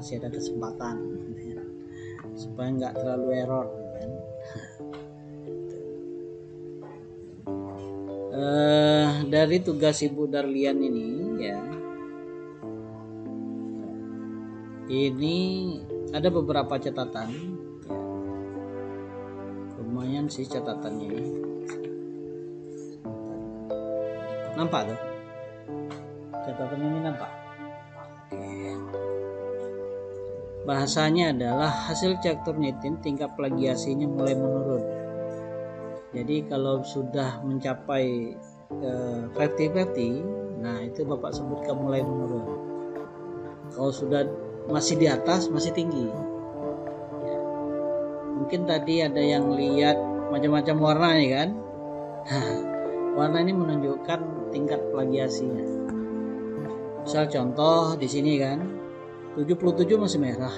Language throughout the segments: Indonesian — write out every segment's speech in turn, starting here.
masih ada kesempatan supaya nggak terlalu error kan. Dari tugas Ibu Darlian ini ya, ini ada beberapa catatan ya. Lumayan sih catatannya, nampak tuh catatan ini, nampak. Bahasanya adalah hasil cek Turnitin tingkat plagiasinya mulai menurun. Jadi kalau sudah mencapai 50-50, nah itu Bapak sebutkan mulai menurun. Kalau sudah masih di atas, masih tinggi ya. Mungkin tadi ada yang lihat macam-macam warna ya kan. Warna ini menunjukkan tingkat plagiasinya. Misal contoh di sini kan 77 masih merah,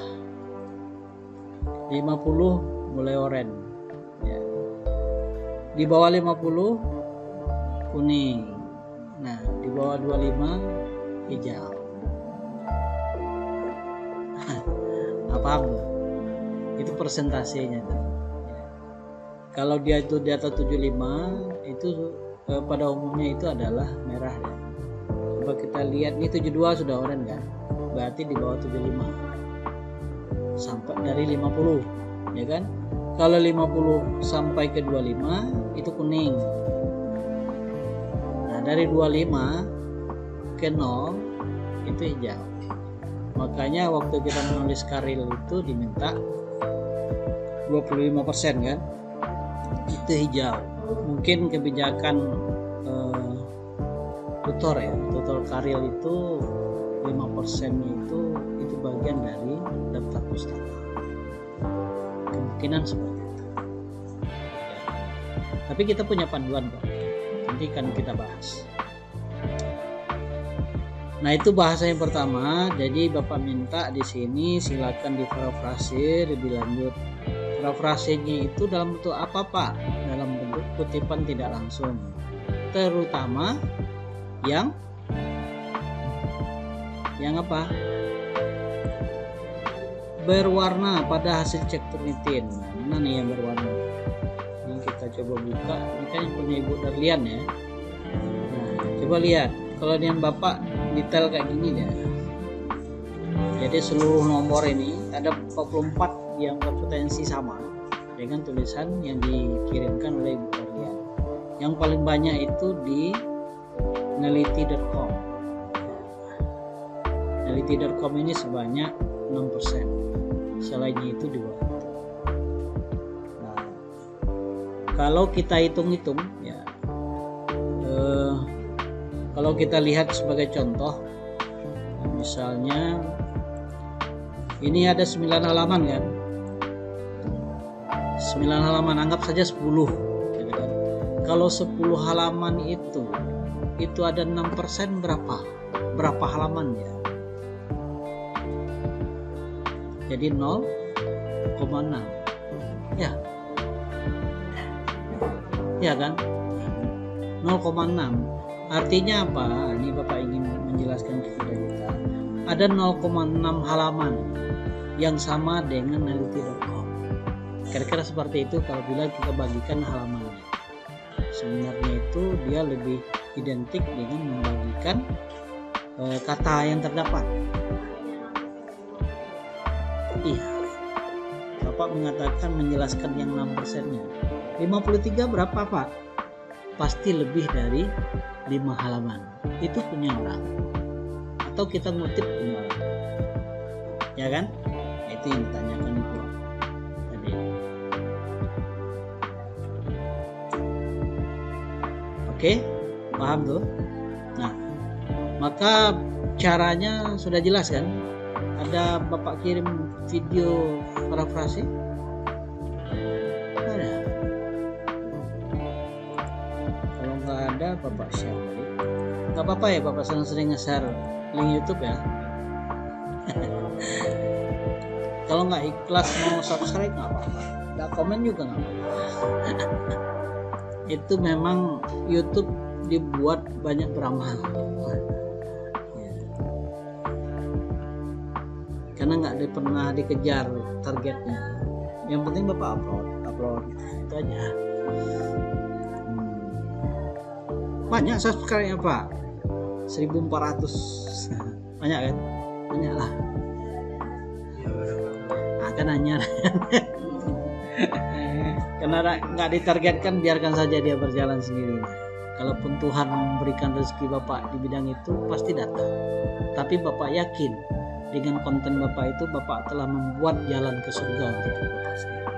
50 mulai oranye ya. Di bawah 50 kuning, nah di bawah 25 hijau. Paham? Itu persentasenya tuh. Kalau dia itu di atas 75 itu pada umumnya itu adalah merah ya. Coba kita lihat nih 72 sudah oranye kan, berarti di bawah 75 sampai dari 50 ya kan. Kalau 50 sampai ke 25 itu kuning. Nah dari 25 ke 0 itu hijau. Makanya waktu kita menulis karil itu diminta 25% kan, itu hijau. Mungkin kebijakan tutor ya, tutor karil itu 5% itu bagian dari daftar pustaka. Kemungkinan seperti itu ya. Tapi kita punya panduan kok, nanti kan kita bahas. Nah itu bahasa yang pertama. Jadi Bapak minta di sini silakan diparafrase lebih lanjut. Parafrasenya itu dalam bentuk apa Pak? Dalam bentuk kutipan tidak langsung, terutama yang apa? Berwarna pada hasil cek Turnitin. Nah, mana nih yang berwarna? Ini kita coba buka. Ini kan yang punya Ibu Darlian ya. Nah coba lihat. Kalau yang Bapak detail kayak gini ya. Jadi seluruh nomor ini ada 44 yang berpotensi sama dengan tulisan yang dikirimkan oleh Ibu Darlian. Yang paling banyak itu di neliti.com. Neliti.com ini sebanyak 6%. Selainnya itu di bawah itu. Nah, kalau kita hitung-hitung ya, kalau kita lihat sebagai contoh, misalnya ini ada 9 halaman kan, 9 halaman, anggap saja 10 gitu kan. Kalau 10 halaman itu ada 6%, berapa halaman ya? Jadi 0,6 ya kan, 0,6. Artinya apa? Ini Bapak ingin menjelaskan kepada kita. Ada 0,6 halaman yang sama dengan neliti.com. Kira-kira seperti itu kalau bila kita bagikan halamannya. Sebenarnya itu dia lebih identik dengan membagikan kata yang terdapat. Iya. Bapak mengatakan menjelaskan yang 6%-nya. 53 berapa Pak? Pasti lebih dari 5 halaman. Itu punya orang, atau kita ngutip punya orang, ya kan? Itu yang ditanyakan itu tadi. Oke, paham tuh? Nah, maka caranya sudah jelas kan? Ada Bapak kirim video parafrase? Ada Bapak share. Gak apa-apa ya Bapak sering-sering nge-share link YouTube ya. Kalau nggak ikhlas mau subscribe nggak apa-apa, nggak komen juga nggak apa-apa. Itu memang YouTube dibuat banyak beramal. karena nggak pernah dikejar targetnya. Yang penting Bapak upload itu aja. Banyak subscribe-nya Pak, 1400. Banyak kan? Banyak lah. Kan hanya karena nggak ditargetkan, biarkan saja dia berjalan sendiri. Kalaupun Tuhan memberikan rezeki Bapak di bidang itu, pasti datang. Tapi Bapak yakin dengan konten Bapak itu, Bapak telah membuat jalan ke surga untuk Bapak sendiri.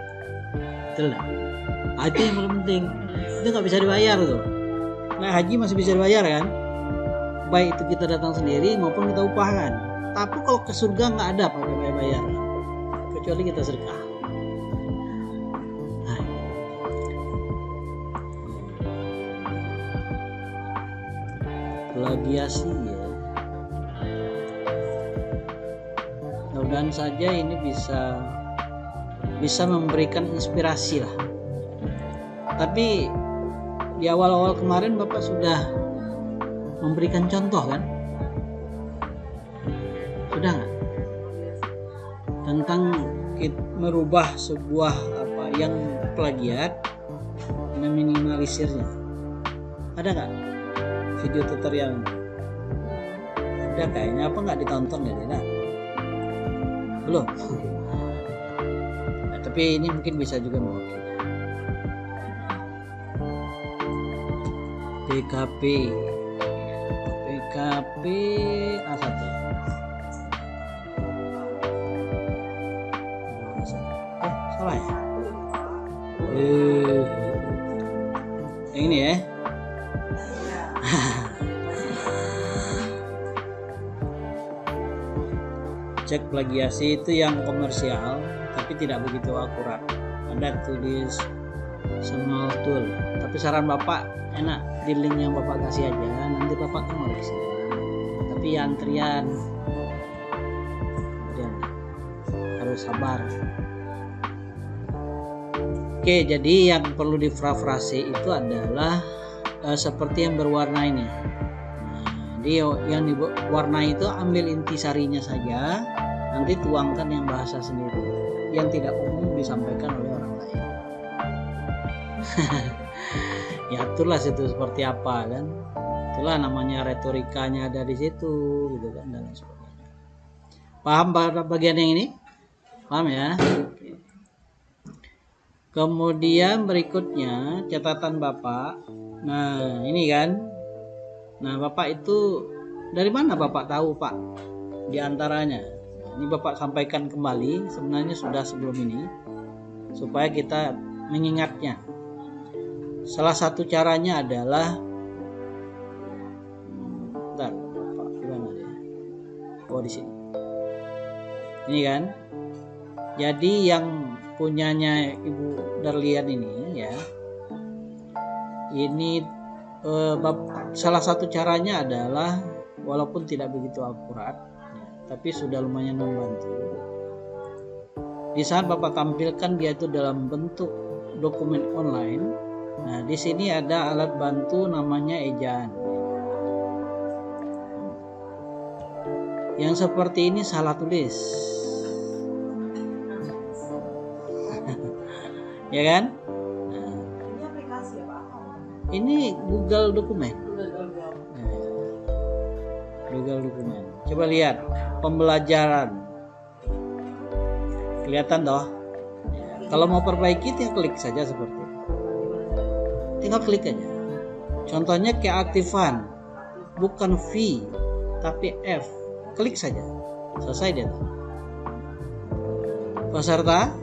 Betul nggak? Itu yang paling penting. Itu nggak bisa dibayar tuh. Nah, haji masih bisa dibayar kan? Baik itu kita datang sendiri maupun kita upahkan. Tapi kalau ke surga nggak ada pakai bayar, kecuali kita sedekah. Nah, plagiasi ya. Mudah-mudahan saja ini bisa memberikan inspirasi lah. Tapi di awal-awal kemarin Bapak sudah memberikan contoh kan? Sudah nggak? Tentang merubah sebuah yang plagiat, meminimalisirnya. Ada nggak video tutorial? Udah kayaknya apa nggak ditonton ya Dina? Belum. Nah, tapi ini mungkin bisa juga mewakili. PKP A1. Salah ya? Yang ini ya. Cek plagiasi itu yang komersial tapi tidak begitu akurat. Ada tulis small tool. Tapi saran Bapak enak di link yang Bapak kasih aja, nanti Bapak koreksi. Tapi antrian harus sabar. Oke, jadi yang perlu difrase itu adalah seperti yang berwarna ini. Yang diwarnai itu ambil intisarinya saja, nanti tuangkan yang bahasa sendiri, yang tidak umum disampaikan oleh orang lain. Ya itulah situ seperti apa kan, itulah namanya retorikanya ada di situ gitu kan, dan sebagainya. Paham pada bagian yang ini? Paham ya? Kemudian berikutnya catatan Bapak. Nah ini kan. Nah Bapak itu dari mana Bapak tahu Pak? Di antaranya ini Bapak sampaikan kembali, sebenarnya sudah sebelum ini, supaya kita mengingatnya. Salah satu caranya adalah bentar, Bapak gimana ya? Oh di sini. Ini kan. Jadi yang punyanya Ibu Darlian ini ya. Ini salah satu caranya adalah walaupun tidak begitu akurat ya, tapi sudah lumayan membantu. Di saat Bapak tampilkan dia itu dalam bentuk dokumen online. Nah, di sini ada alat bantu namanya ejaan. Yang seperti ini salah tulis. Ya kan? Nah, ini Google Dokumen. Google Dokumen. Coba lihat pembelajaran. Kelihatan toh? Kalau mau perbaiki tinggal klik saja seperti ini. Tinggal klik aja. Contohnya keaktifan, bukan V tapi F. Klik saja. Selesai dia. Peserta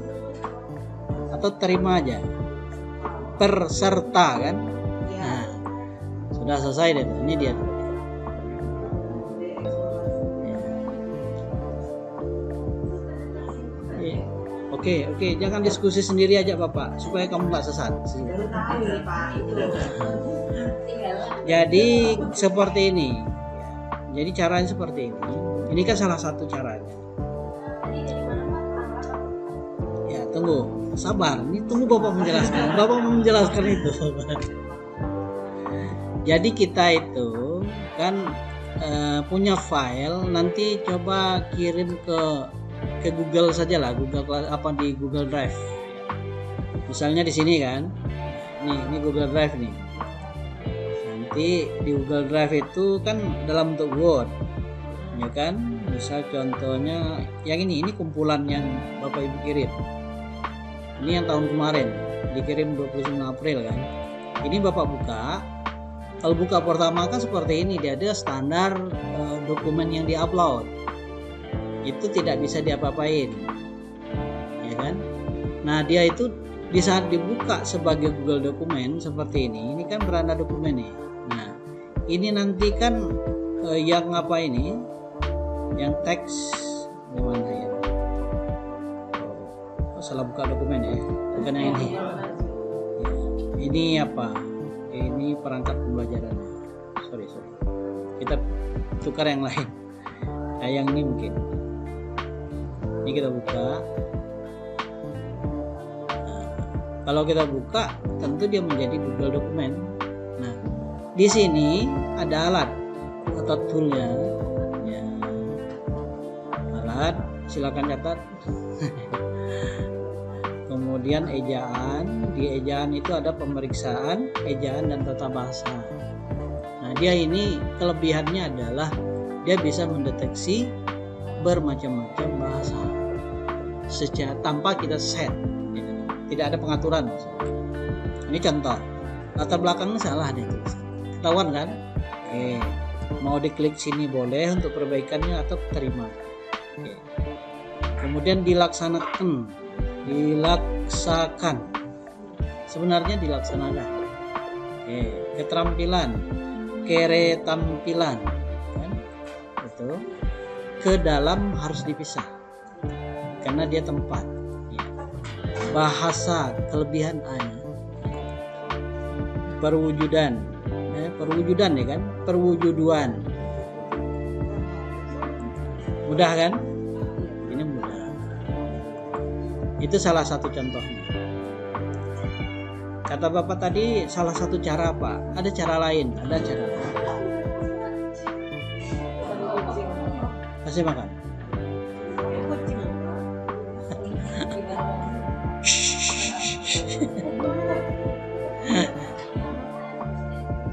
atau terima aja. Peserta kan? Nah, sudah selesai deh. Ini dia. Oke, jangan diskusi sendiri aja Bapak, supaya kamu nggak sesat. Jadi seperti ini. Jadi caranya seperti ini. Ini kan salah satu caranya. Ya tunggu, sabar. Ini tunggu Bapak menjelaskan. Bapak mau menjelaskan itu. Jadi kita itu kan punya file, nanti coba kirim ke ke Google saja lah, Google apa di Google Drive. Misalnya di sini kan, ini Google Drive nih. Nanti di Google Drive itu kan dalam bentuk Word, ya kan. Misal contohnya yang ini kumpulan yang Bapak Ibu kirim. Ini yang tahun kemarin dikirim 29 April kan. Ini Bapak buka. Kalau buka pertama kan seperti ini, dia ada standar dokumen yang diupload. Itu tidak bisa diapa-apain, ya kan. Nah dia itu di saat dibuka sebagai Google dokumen seperti ini kan beranda dokumen nih. Nah ini nanti kan yang apa ini, yang teks gimana ya, salah buka dokumen ya, bukan yang ini ya, ini apa, ini perangkat pembelajarannya, sorry kita tukar yang lain. Nah yang ini mungkin ini kita buka. Nah, kalau kita buka tentu dia menjadi Google dokumen. Nah di sini ada alat atau toolnya ya, alat silakan catat. Kemudian ejaan, di ejaan itu ada pemeriksaan ejaan dan tata bahasa. Nah dia ini kelebihannya adalah dia bisa mendeteksi bermacam-macam bahasa secara tanpa kita set, gitu. Tidak ada pengaturan. Ini contoh, latar belakangnya salah deh, ketahuan kan? Oke, mau diklik sini boleh untuk perbaikannya atau terima. Oke. Kemudian dilaksanakan, sebenarnya dilaksanakan. Oke. Keterampilan, keretampilan, kan? Itu ke dalam harus dipisah karena dia tempat ya. Bahasa kelebihan A, perwujudan ya kan, perwujuduan, mudah kan, ini mudah. Itu salah satu contohnya. Kata Bapak tadi salah satu cara apa, ada cara lain. Kasih makan.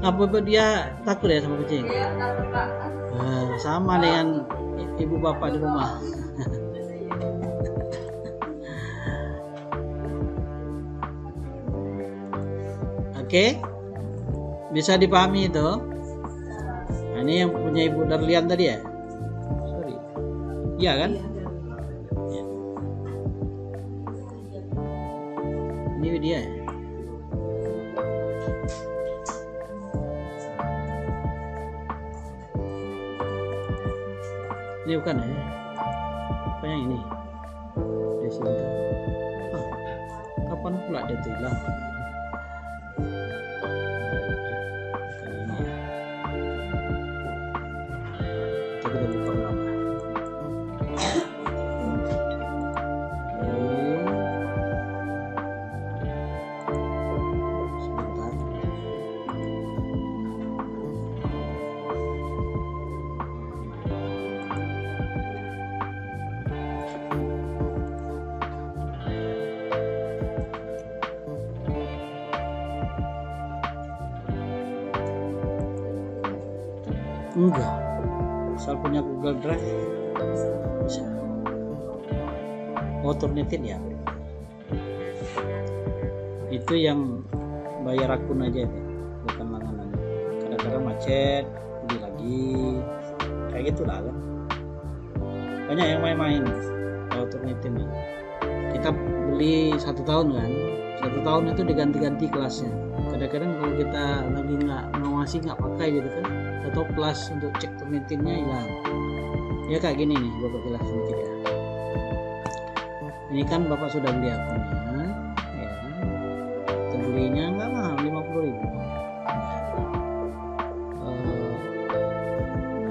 Apa dia takut ya sama kucing? Sama dengan ibu bapak di rumah. Oke, bisa dipahami itu. Nah, ini yang punya Ibu Darlian tadi ya. Iya kan? Ya. Ini dia. Ini bukan ya? Apa yang ini? Desinta. Kapan pula dia tuh hilang? Bukan ini ya. Kita buka ulang. Enggak, asal punya Google Drive bisa. Oh, Turnitin ya, itu yang bayar akun aja deh, bukan langganan. Kadang-kadang macet, beli lagi, kayak gitulah kan. Banyak yang main-main kalau Turnitin ini. Kita beli 1 tahun kan, 1 tahun itu diganti-ganti kelasnya. Kadang-kadang kalau kita lagi nggak pakai gitu kan, atau kelas untuk cek Turnitinnya hilang ya, kayak gini nih. Bapak jelas sedikit ya. Ini kan Bapak sudah beli akunnya ya, belinya nggak mahal, 50.000,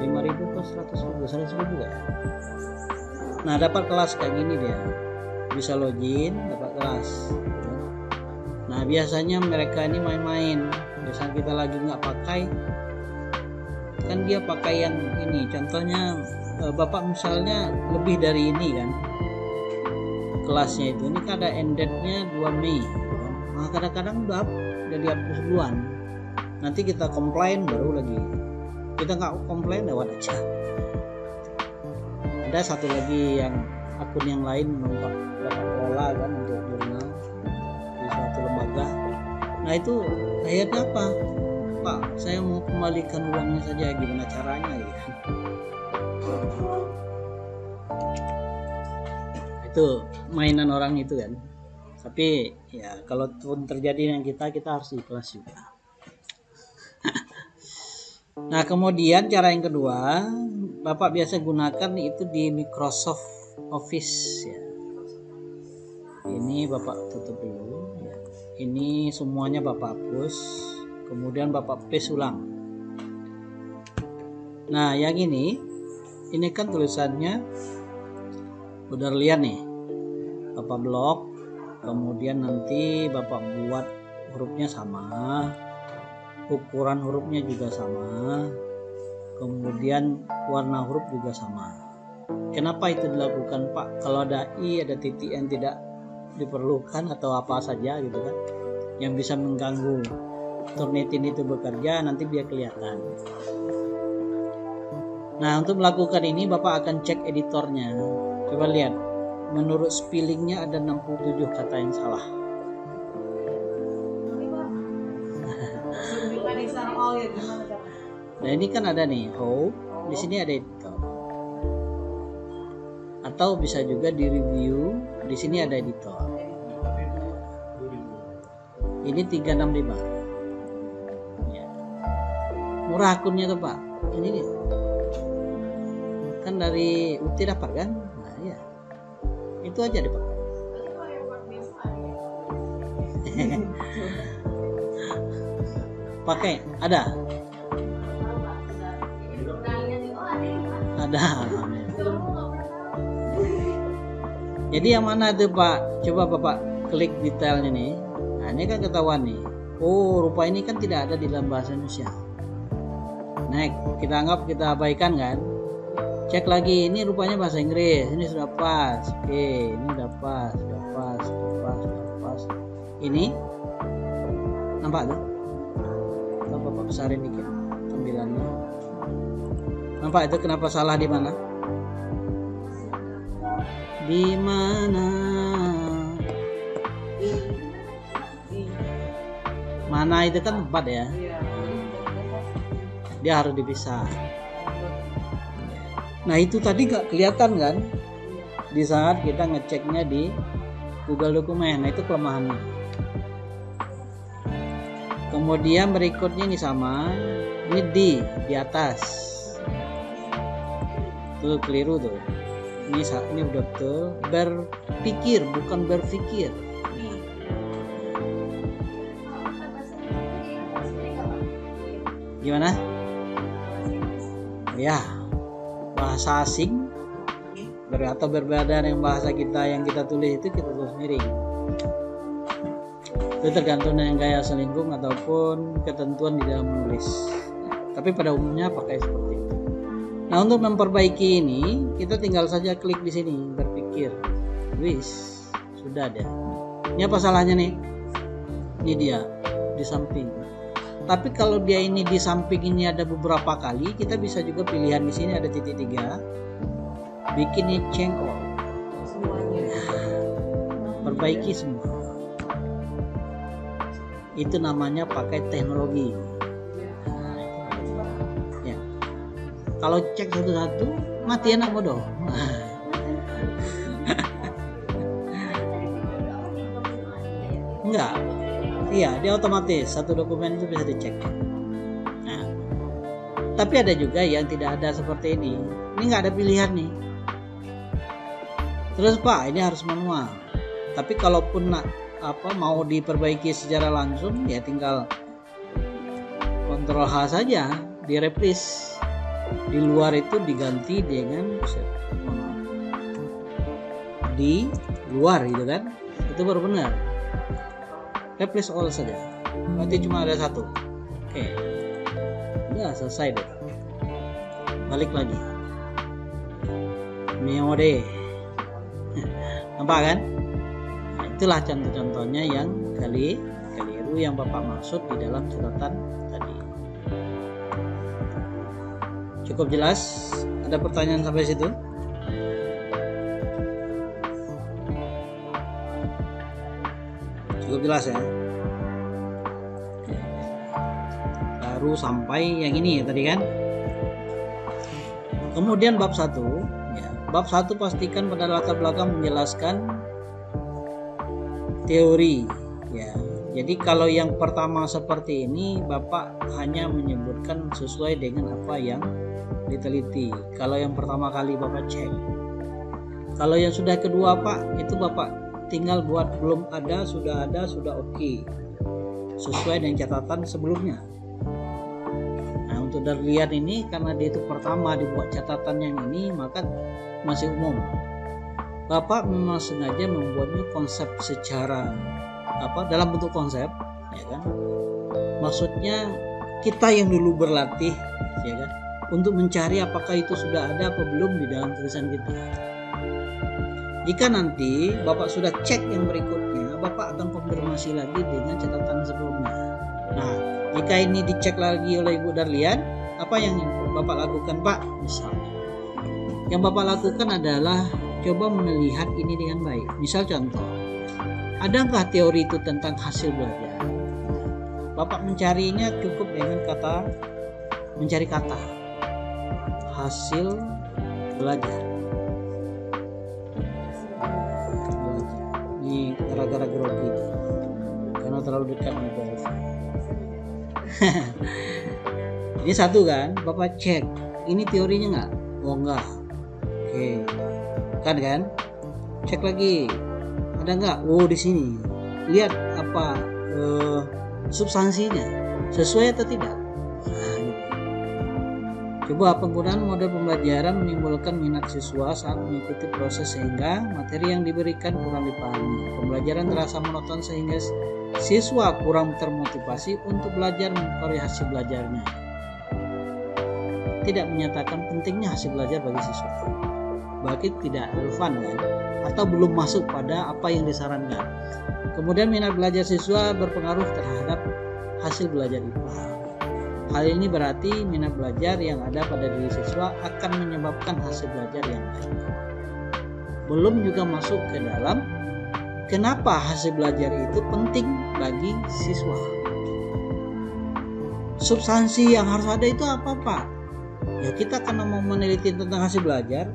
5.000 ke 100.000 ya. Nah dapat kelas kayak gini dia, bisa login, dapat kelas. Nah biasanya mereka ini main-main, biasanya kita lagi nggak pakai kan dia pakai yang ini, contohnya Bapak misalnya lebih dari ini kan kelasnya itu, ini kan ada end date-nya 2 Mei kan? Nah kadang-kadang udah dihapus duluan, nanti kita komplain baru lagi, kita nggak komplain lewat aja. Ada satu lagi yang akun yang lain Bapak kelola kan untuk jurnal di suatu lembaga. Nah itu akhirnya apa, Pak saya mau kembalikan uangnya saja, gimana caranya gitu. Itu mainan orang itu kan, tapi ya kalau pun terjadi dengan kita harus ikhlas juga. Nah kemudian cara yang kedua Bapak biasa gunakan itu di Microsoft Office ya. Ini Bapak tutup dulu ya. Ini semuanya Bapak hapus, kemudian Bapak paste ulang. Nah yang ini kan tulisannya udah lihat nih, Bapak blok, kemudian nanti Bapak buat hurufnya sama, ukuran hurufnya juga sama, kemudian warna huruf juga sama. Kenapa itu dilakukan Pak? Kalau ada i, ada titik yang tidak diperlukan atau apa saja gitu kan, yang bisa mengganggu Turnitin itu bekerja, nanti biar kelihatan. Nah untuk melakukan ini Bapak akan cek editornya. Coba lihat, menurut spellingnya ada 67 kata yang salah. Nah ini kan ada nih how, di sini ada editor. Atau bisa juga di review, di sini ada editor. Ini 365. Ya. Murah akunnya tuh Pak. Ini kan dari UT dapat kan? Nah ya, itu aja deh Pak. Pakai ada. Jadi yang mana tuh Pak? Coba Bapak klik detailnya nih. Nah ini kan ketahuan nih. Oh rupa ini kan tidak ada di dalam bahasa Indonesia. Next, kita anggap kita abaikan kan. Cek lagi, ini rupanya bahasa Inggris. Ini sudah pas. Oke, ini sudah pas. Ini nampak tuh? Coba Bapak besarin dikit tampilannya. Nampak itu kenapa salah di mana? Di mana? Mana itu kan tempat ya. Dia harus dipisah. Nah itu tadi gak kelihatan kan di saat kita ngeceknya di Google Dokumen. Nah itu kelemahannya. Kemudian berikutnya ini sama, ini di atas. Tuh keliru tuh. Ini udah betul. Berpikir bukan berpikir. Gimana? Ya, bahasa asing atau berbeda dengan bahasa kita yang kita tulis itu kita tulis miring. Itu tergantung dengan gaya selingkuh ataupun ketentuan di dalam menulis. Tapi pada umumnya pakai seperti itu. Nah untuk memperbaiki ini kita tinggal saja klik di sini berpikir. Wis sudah ada. Ini apa salahnya nih? Ini dia di samping. Tapi kalau dia ini di samping ini ada beberapa kali, kita bisa juga pilihan di sini ada titik 3, bikin ini change all, perbaiki semua. Itu namanya pakai teknologi. Ya. Kalau cek satu-satu, mati anak bodoh. Enggak. Iya, dia otomatis satu dokumen itu bisa dicek. Nah, tapi ada juga yang tidak ada seperti ini. Ini nggak ada pilihan nih. Terus Pak, ini harus manual. Tapi kalaupun mau diperbaiki secara langsung, ya tinggal Ctrl H saja, di replace. Di luar itu diganti dengan di luar gitu kan? Itu baru benar. Replace all saja. Berarti cuma ada satu. Oke. Udah selesai deh. balik lagi. Meode. Nampak kan? Nah, itulah contoh-contohnya yang keliru yang Bapak maksud di dalam catatan tadi. Cukup jelas? Ada pertanyaan sampai situ? Cukup jelas ya? Baru sampai yang ini ya tadi kan? Kemudian bab 1 ya, bab 1 pastikan pada latar belakang menjelaskan teori ya. Jadi kalau yang pertama seperti ini Bapak hanya menyebutkan sesuai dengan apa yang diteliti. Kalau yang pertama kali Bapak cek. Kalau yang sudah kedua Pak, itu Bapak tinggal buat belum ada, sudah oke. Sesuai dengan catatan sebelumnya. Nah, untuk Darlian ini karena dia itu pertama dibuat catatan yang ini, maka masih umum. Bapak memang sengaja membuatnya konsep secara dalam bentuk konsep, ya kan? Maksudnya kita yang dulu berlatih, ya kan, untuk mencari apakah itu sudah ada apa belum di dalam tulisan kita. Jika nanti Bapak sudah cek yang berikutnya, Bapak akan konfirmasi lagi dengan catatan sebelumnya. Nah, jika ini dicek lagi oleh Ibu Darlian, apa yang Bapak lakukan, Pak? Misalnya, yang Bapak lakukan adalah coba melihat ini dengan baik. Misal contoh, adakah teori itu tentang hasil belajar? Bapak mencarinya cukup dengan mencari kata hasil belajar. Ini gara-gara grogi karena terlalu dekat dengan wifi. Ini satu kan, Bapak cek ini teorinya nggak? Oh enggak. Oke, kan? Cek lagi. Ada nggak? Oh di sini. Lihat apa substansinya sesuai atau tidak. Nah, gitu. Coba penggunaan model pembelajaran menimbulkan minat siswa saat mengikuti proses sehingga materi yang diberikan kurang dipahami. Pembelajaran terasa monoton sehingga siswa kurang termotivasi untuk belajar mengetahui hasil belajarnya. Tidak menyatakan pentingnya hasil belajar bagi siswa. Berarti tidak relevan kan? Atau belum masuk pada apa yang disarankan. Kemudian minat belajar siswa berpengaruh terhadap hasil belajar IPA. Hal ini berarti minat belajar yang ada pada diri siswa akan menyebabkan hasil belajar yang baik. Belum juga masuk ke dalam kenapa hasil belajar itu penting bagi siswa. Substansi yang harus ada itu apa, Pak? Ya kita karena mau meneliti tentang hasil belajar,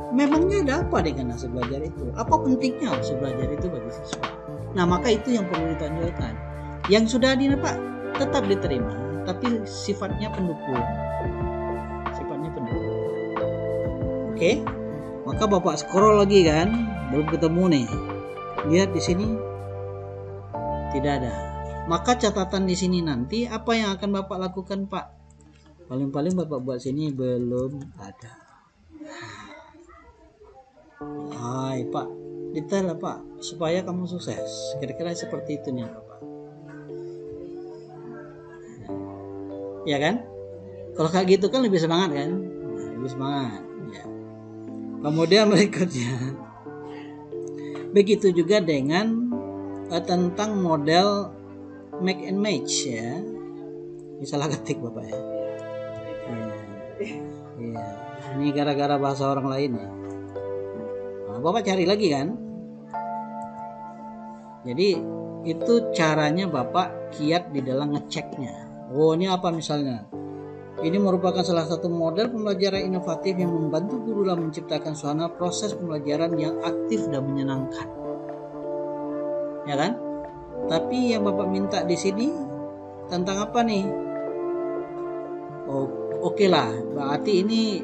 memangnya ada apa dengan hasil belajar itu? Apa pentingnya hasil belajar itu bagi siswa? Nah, maka itu yang perlu ditonjolkan. Yang sudah didapat tetap diterima, tapi sifatnya pendukung. Oke? Maka Bapak scroll lagi kan, belum ketemu nih. Lihat di sini tidak ada. Maka catatan di sini nanti apa yang akan Bapak lakukan, Pak? Paling-paling Bapak buat sini belum ada. Hai Pak, detail lah Pak, supaya kamu sukses. Kira-kira seperti itu nih Bapak. Ya kan? Kalau kayak gitu kan lebih semangat kan? Nah, lebih semangat. Ya. Kemudian berikutnya, begitu juga dengan tentang model make and match ya. Ini salah ketik Bapak ya. Ya. Ini gara-gara bahasa orang lain ya. Bapak cari lagi kan. Jadi itu caranya Bapak kiat di dalam ngeceknya. Oh ini apa misalnya? Ini merupakan salah satu model pembelajaran inovatif yang membantu guru dalam menciptakan suasana proses pembelajaran yang aktif dan menyenangkan. Ya kan? Tapi yang Bapak minta di sini tentang apa nih? Oh, oke lah. Berarti ini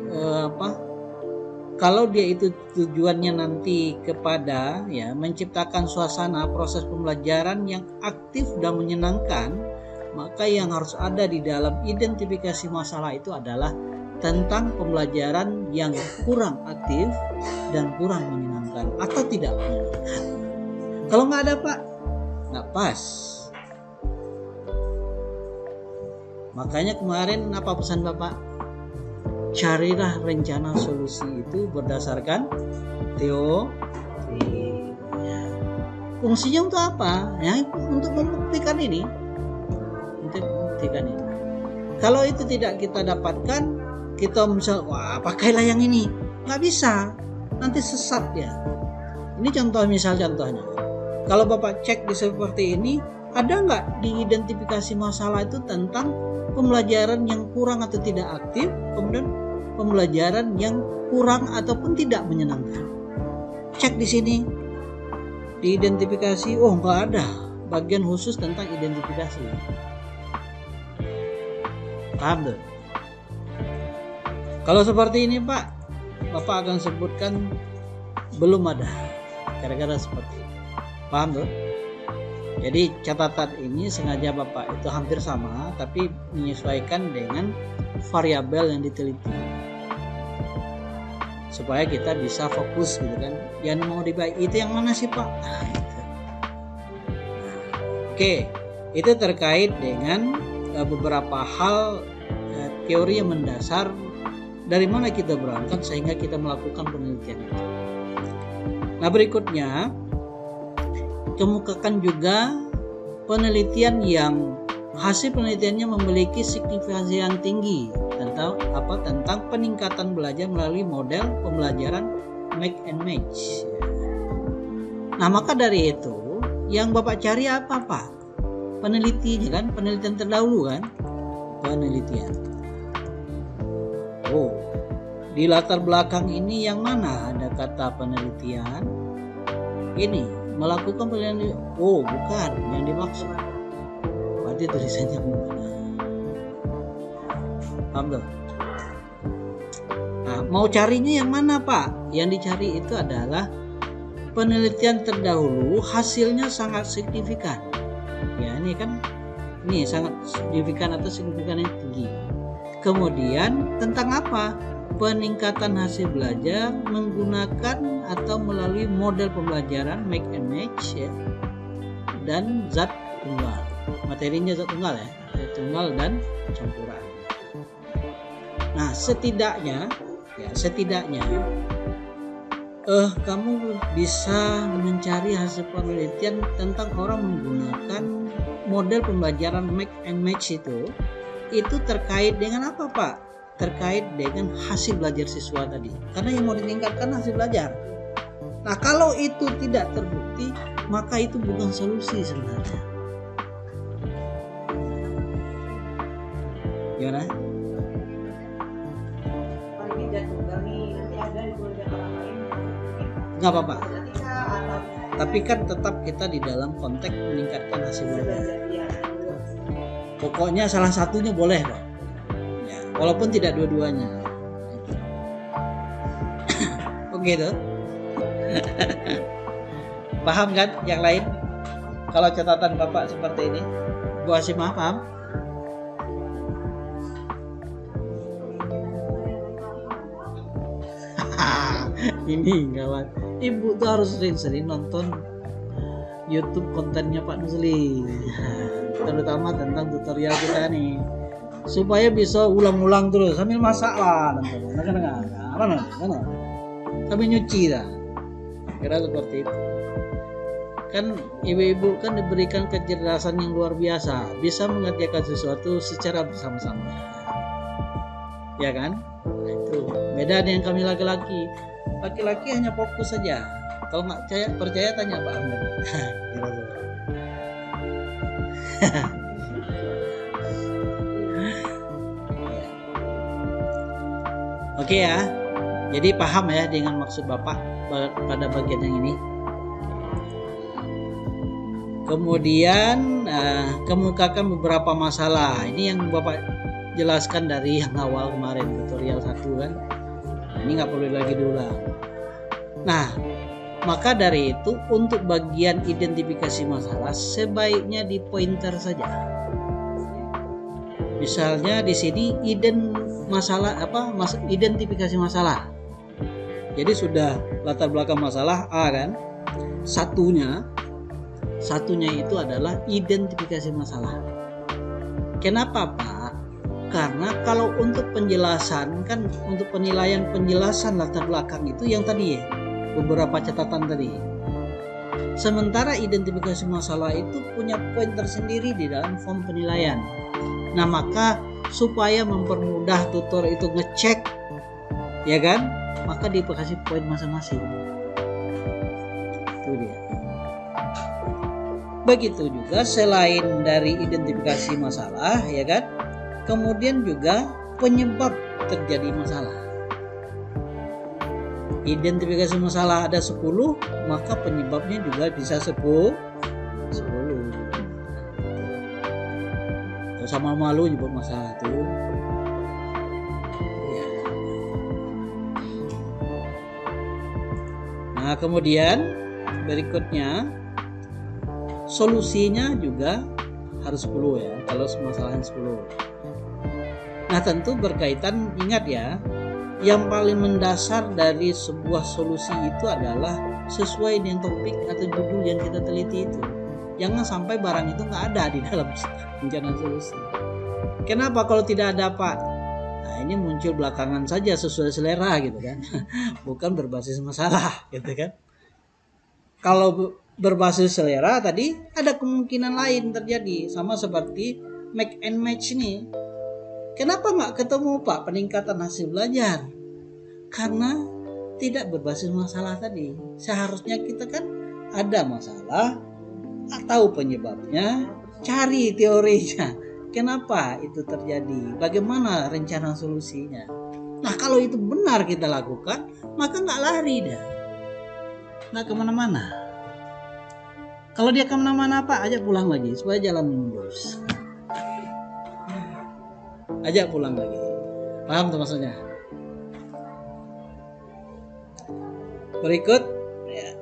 kalau dia itu tujuannya nanti kepada ya menciptakan suasana proses pembelajaran yang aktif dan menyenangkan, maka yang harus ada di dalam identifikasi masalah itu adalah tentang pembelajaran yang kurang aktif dan kurang menyenangkan atau tidak menyenangkan. Kalau nggak ada Pak, nggak pas. Makanya kemarin apa pesan Bapak? carilah rencana solusi itu berdasarkan teori. Fungsinya untuk apa? Ya, untuk membuktikan ini. Untuk membuktikan ini. Kalau itu tidak kita dapatkan, kita misal, wah pakailah yang ini. Nggak bisa. Nanti sesat ya. Ini contohnya. Kalau Bapak cek di seperti ini, ada nggak diidentifikasi masalah itu tentang pembelajaran yang kurang atau tidak aktif, kemudian pembelajaran yang kurang ataupun tidak menyenangkan. Cek di sini, diidentifikasi, oh nggak ada bagian khusus tentang identifikasi. Paham tuh? Kalau seperti ini Pak, Bapak akan sebutkan belum ada, gara-gara seperti itu. Paham tuh? Jadi catatan ini sengaja Bapak itu hampir sama, tapi menyesuaikan dengan variabel yang diteliti, supaya kita bisa fokus gitu kan. Yang mau dibagi itu yang mana sih Pak? Nah, itu. Oke, itu terkait dengan beberapa hal teori yang mendasar dari mana kita berangkat sehingga kita melakukan penelitian itu. Nah berikutnya, kemukakan juga penelitian yang hasil penelitiannya memiliki signifikansi yang tinggi tentang peningkatan belajar melalui model pembelajaran make and match. Nah maka dari itu yang Bapak cari apa Pak? Penelitinya kan, penelitian terdahulu kan, penelitian. Oh, di latar belakang ini yang mana ada kata penelitian? Ini melakukan penelitian. Oh, bukan yang dimaksud. Berarti tulisannya bukan. Paham tuh? Nah, mau carinya yang mana Pak? Yang dicari itu adalah penelitian terdahulu hasilnya sangat signifikan. Ya, ini kan sangat signifikan atau signifikan yang tinggi. Kemudian tentang apa? Peningkatan hasil belajar menggunakan atau melalui model pembelajaran make and match ya, dan zat tunggal. Materinya zat tunggal ya, zat tunggal dan campuran. Nah setidaknya kamu bisa mencari hasil penelitian tentang orang menggunakan model pembelajaran make and match itu terkait dengan apa Pak? Terkait dengan hasil belajar siswa tadi. Karena yang mau ditingkatkan hasil belajar. Nah kalau itu tidak terbukti, maka itu bukan solusi sebenarnya. Gimana? Nggak apa-apa. Tapi kan tetap kita di dalam konteks meningkatkan hasil belajar. Pokoknya salah satunya boleh dong. Ya, walaupun tidak dua-duanya. Oke tuh. Paham kan yang lain? Kalau catatan Bapak seperti ini, Bu Hasimah paham? Ini gawat. Ibu tuh harus sering-sering nonton YouTube kontennya Pak Nusli, terutama tentang tutorial kita nih, supaya bisa ulang-ulang terus sambil masak lah, nonton, sambil nyuci dah. Kira seperti itu. Kan ibu-ibu kan diberikan kecerdasan yang luar biasa, bisa mengerjakan sesuatu secara bersama-sama. Ya kan? Nah, itu beda dengan kami laki-laki. Laki-laki hanya fokus saja. Kalau nggak percaya tanya Pak Ahmed. Oke ya. Jadi paham ya dengan maksud Bapak pada bagian yang ini. Kemudian kemukakan beberapa masalah. Ini yang Bapak jelaskan dari yang awal kemarin tutorial 1 kan. Ini nggak perlu lagi diulang. Nah, maka dari itu untuk bagian identifikasi masalah sebaiknya di pointer saja. Misalnya di sini identifikasi masalah. Jadi sudah latar belakang masalah A kan. Satunya itu adalah identifikasi masalah. Kenapa Pak? Karena kalau untuk penjelasan kan, untuk penilaian penjelasan latar belakang itu yang tadi ya, beberapa catatan tadi. Sementara identifikasi masalah itu punya poin tersendiri di dalam form penilaian. Nah, maka supaya mempermudah tutor itu ngecek, ya kan, maka dikasih poin masing-masing. Itu dia. Begitu juga selain dari identifikasi masalah, ya kan, kemudian juga penyebab terjadi masalah. Identifikasi masalah ada 10, maka penyebabnya juga bisa 10. Sama malu nyebut masalah itu. Ya. Nah, kemudian berikutnya solusinya juga harus 10 ya, kalau masalahnya 10. Nah, tentu berkaitan, ingat ya, yang paling mendasar dari sebuah solusi itu adalah sesuai dengan topik atau judul yang kita teliti itu. Jangan sampai barang itu nggak ada di dalam rencana solusi. Kenapa kalau tidak ada, Pak? Nah, ini muncul belakangan saja sesuai selera gitu kan. Bukan berbasis masalah gitu kan. Kalau berbasis selera tadi ada kemungkinan lain terjadi, sama seperti make and match ini. Kenapa nggak ketemu, Pak, peningkatan hasil belajar? Karena tidak berbasis masalah tadi. Seharusnya kita kan ada masalah, tahu penyebabnya, cari teorinya. Kenapa itu terjadi? Bagaimana rencana solusinya? Nah, kalau itu benar kita lakukan, maka nggak lari dah. Nggak kemana-mana. Kalau dia kemana-mana, Pak, ajak pulang lagi supaya jalan lurus. Ajak pulang lagi. Paham tuh maksudnya? Berikut ya.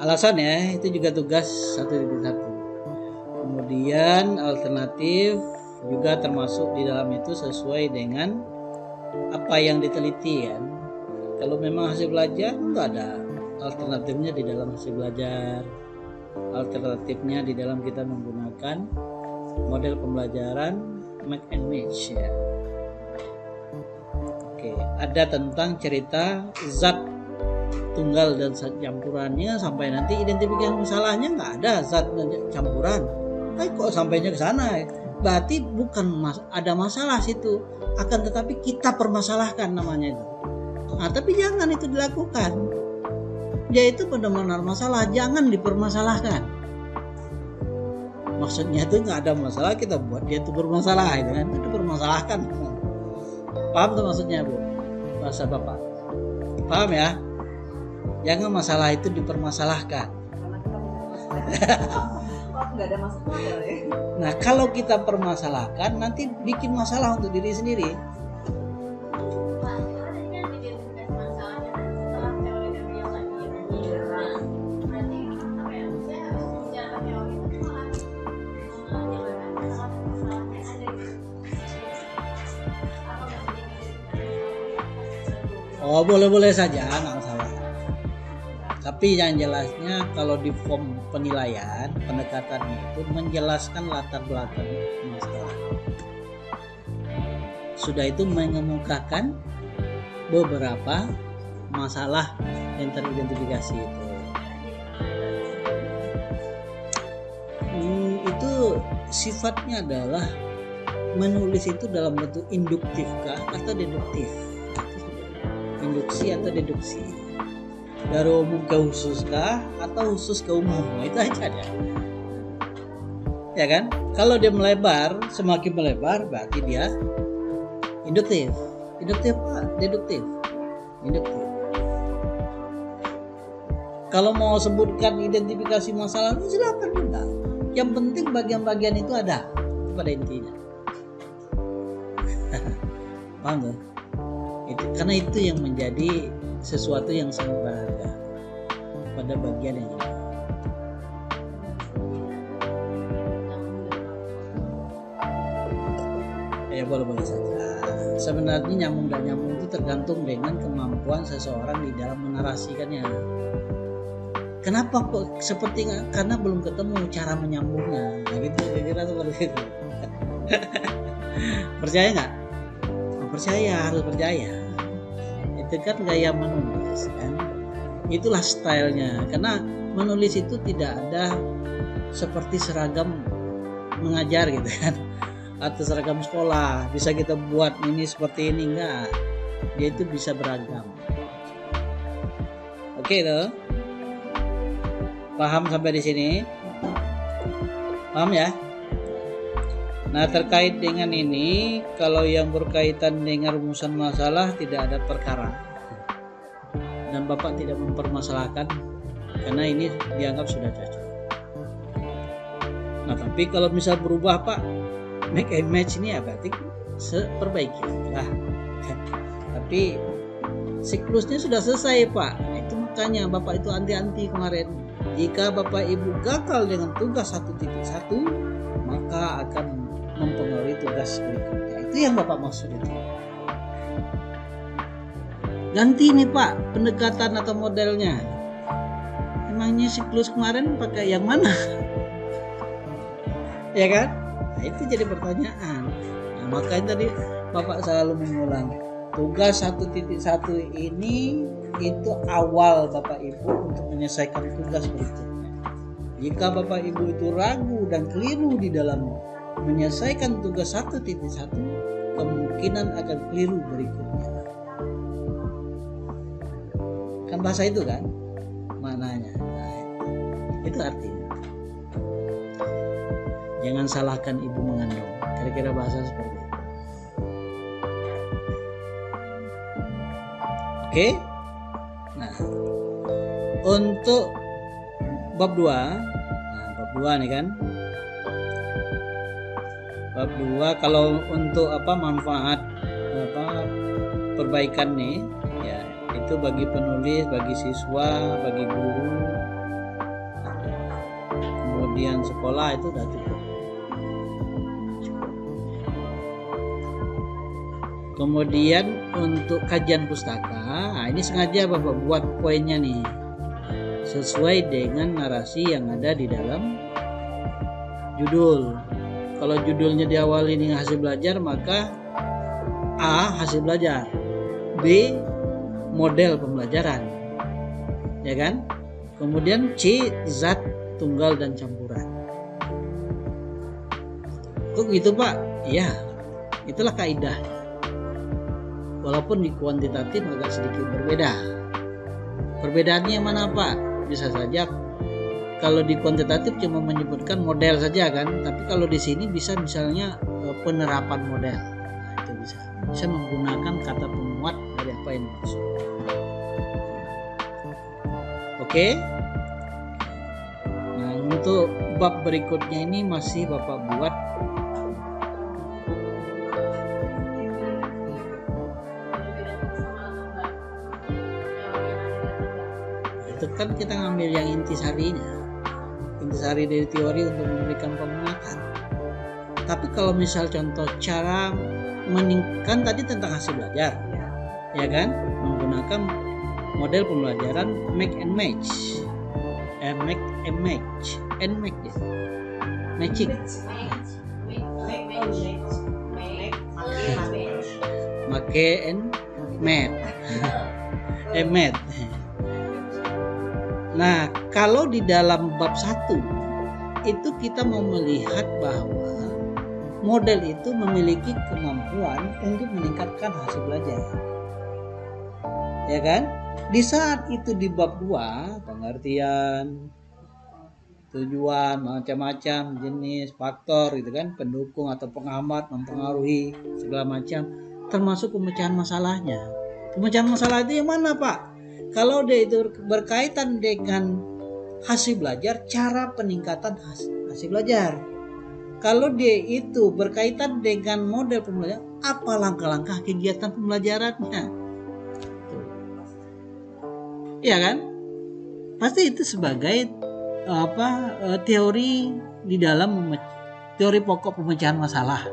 Alasannya itu juga tugas 1.1. Kemudian alternatif juga termasuk di dalam itu sesuai dengan apa yang diteliti kan. Kalau memang hasil belajar itu ada alternatifnya di dalam hasil belajar. Alternatifnya di dalam kita menggunakan model pembelajaran make and match ya. Oke, ada tentang cerita zat tunggal dan zat campurannya, sampai nanti identifikasi masalahnya nggak ada zat dan campuran. Kok sampainya ke sana? Berarti bukan ada masalah situ, akan tetapi kita permasalahkan namanya itu. Nah, tapi jangan itu dilakukan. Dia itu benar-benar masalah, jangan dipermasalahkan. Maksudnya itu nggak ada masalah, kita buat dia itu bermasalah, itu kan? Itu permasalahkan. Paham tuh maksudnya, Bu? Bahasa Bapak. Paham ya? Jangan masalah itu dipermasalahkan. Nggak ada masalah ya. Nah, kalau kita permasalahkan, nanti bikin masalah untuk diri sendiri. Oh, boleh-boleh saja, nggak masalah. Tapi yang jelasnya kalau di form penilaian, pendekatannya itu menjelaskan latar belakang masalah. Sudah itu mengemukakan beberapa masalah yang teridentifikasi itu. Itu sifatnya adalah menulis itu dalam bentuk induktif kah atau deduktif? Induksi atau deduksi? Dari umum ke khusus kah atau khusus ke umum? Nah, itu aja ya. Ya kan? Kalau dia melebar, semakin melebar berarti dia induktif. Induktif apa? Deduktif. Induktif. Kalau mau sebutkan identifikasi masalah, silakan juga. Yang penting bagian-bagian itu ada pada intinya. Paham gak? Karena itu yang menjadi sesuatu yang sangat berharga pada bagian yang ini. Ya boleh-boleh saja. Sebenarnya nyambung dan nyambung itu tergantung dengan kemampuan seseorang di dalam menarasikannya. Kenapa kok seperti karena belum ketemu cara menyambungnya? Nah, gitu kira-kira seperti itu. Percaya nggak? Oh, percaya, harus percaya. Itu kan gaya menulis kan. Itulah stylenya. Karena menulis itu tidak ada seperti seragam mengajar gitu kan, atau seragam sekolah bisa kita buat ini seperti ini, enggak. Dia itu bisa beragam. Oke tuh. Paham sampai di sini? Paham ya? Nah, terkait dengan ini, kalau yang berkaitan dengan rumusan masalah tidak ada perkara. Dan Bapak tidak mempermasalahkan karena ini dianggap sudah cocok. Nah, tapi kalau misal berubah Pak, make and match ini ya berarti perbaiki lah. Tapi siklusnya sudah selesai Pak. Nah, itu makanya Bapak itu anti-anti kemarin. Jika Bapak Ibu gagal dengan tugas 1.1, maka akan mempengaruhi tugas berikutnya. Itu yang Bapak maksud itu. Ganti nih Pak pendekatan atau modelnya. Emangnya siklus kemarin pakai yang mana? Ya kan? Nah, itu jadi pertanyaan. Nah, makanya tadi Bapak selalu mengulang, tugas 1.1 ini itu awal Bapak Ibu untuk menyelesaikan tugas berikutnya. Jika Bapak Ibu itu ragu dan keliru di dalam menyelesaikan tugas 1.1, kemungkinan akan keliru berikutnya. Kan bahasa itu kan maknanya. Nah, itu artinya. Jangan salahkan ibu mengandung. Kira-kira bahasa seperti itu. Oke. Nah, untuk bab 2. Nah, bab 2 nih kan. Bab 2 kalau untuk manfaat perbaikan nih ya, itu bagi penulis, bagi siswa, bagi guru, kemudian sekolah itu udah cukup. Kemudian untuk kajian pustaka, nah ini sengaja Bapak buat poinnya nih sesuai dengan narasi yang ada di dalam judul. Kalau judulnya diawali dengan hasil belajar, maka A. hasil belajar, B. model pembelajaran, ya kan? Kemudian C. zat, tunggal dan campuran. Kok gitu Pak? Ya, itulah kaidah. Walaupun di kuantitatif agak sedikit berbeda. Perbedaannya mana Pak? Bisa saja kalau di kuantitatif cuma menyebutkan model saja kan, tapi kalau di sini bisa misalnya penerapan model. Nah, itu bisa menggunakan kata penguat dari apa yang dimaksud. Oke. Nah, untuk bab berikutnya ini masih Bapak buat itu kan kita ngambil yang intisarinya, intisari dari teori untuk memberikan penguatan. Tapi kalau misal contoh cara meningkatkan tadi tentang hasil belajar, ya kan, menggunakan model pembelajaran make and match, make and match, and make ya, matching, make and match, match. Nah, kalau di dalam bab 1 itu kita mau melihat bahwa model itu memiliki kemampuan untuk meningkatkan hasil belajar. Ya kan? Di saat itu di bab 2, pengertian, tujuan, macam-macam jenis faktor gitu kan, pendukung atau penghambat, mempengaruhi segala macam, termasuk pemecahan masalahnya. Pemecahan masalah itu yang mana, Pak? Kalau dia itu berkaitan dengan hasil belajar, cara peningkatan hasil belajar. Kalau dia itu berkaitan dengan model pembelajaran, apa langkah-langkah kegiatan pembelajarannya? Iya kan? Pasti itu sebagai teori di dalam teori pokok pemecahan masalah.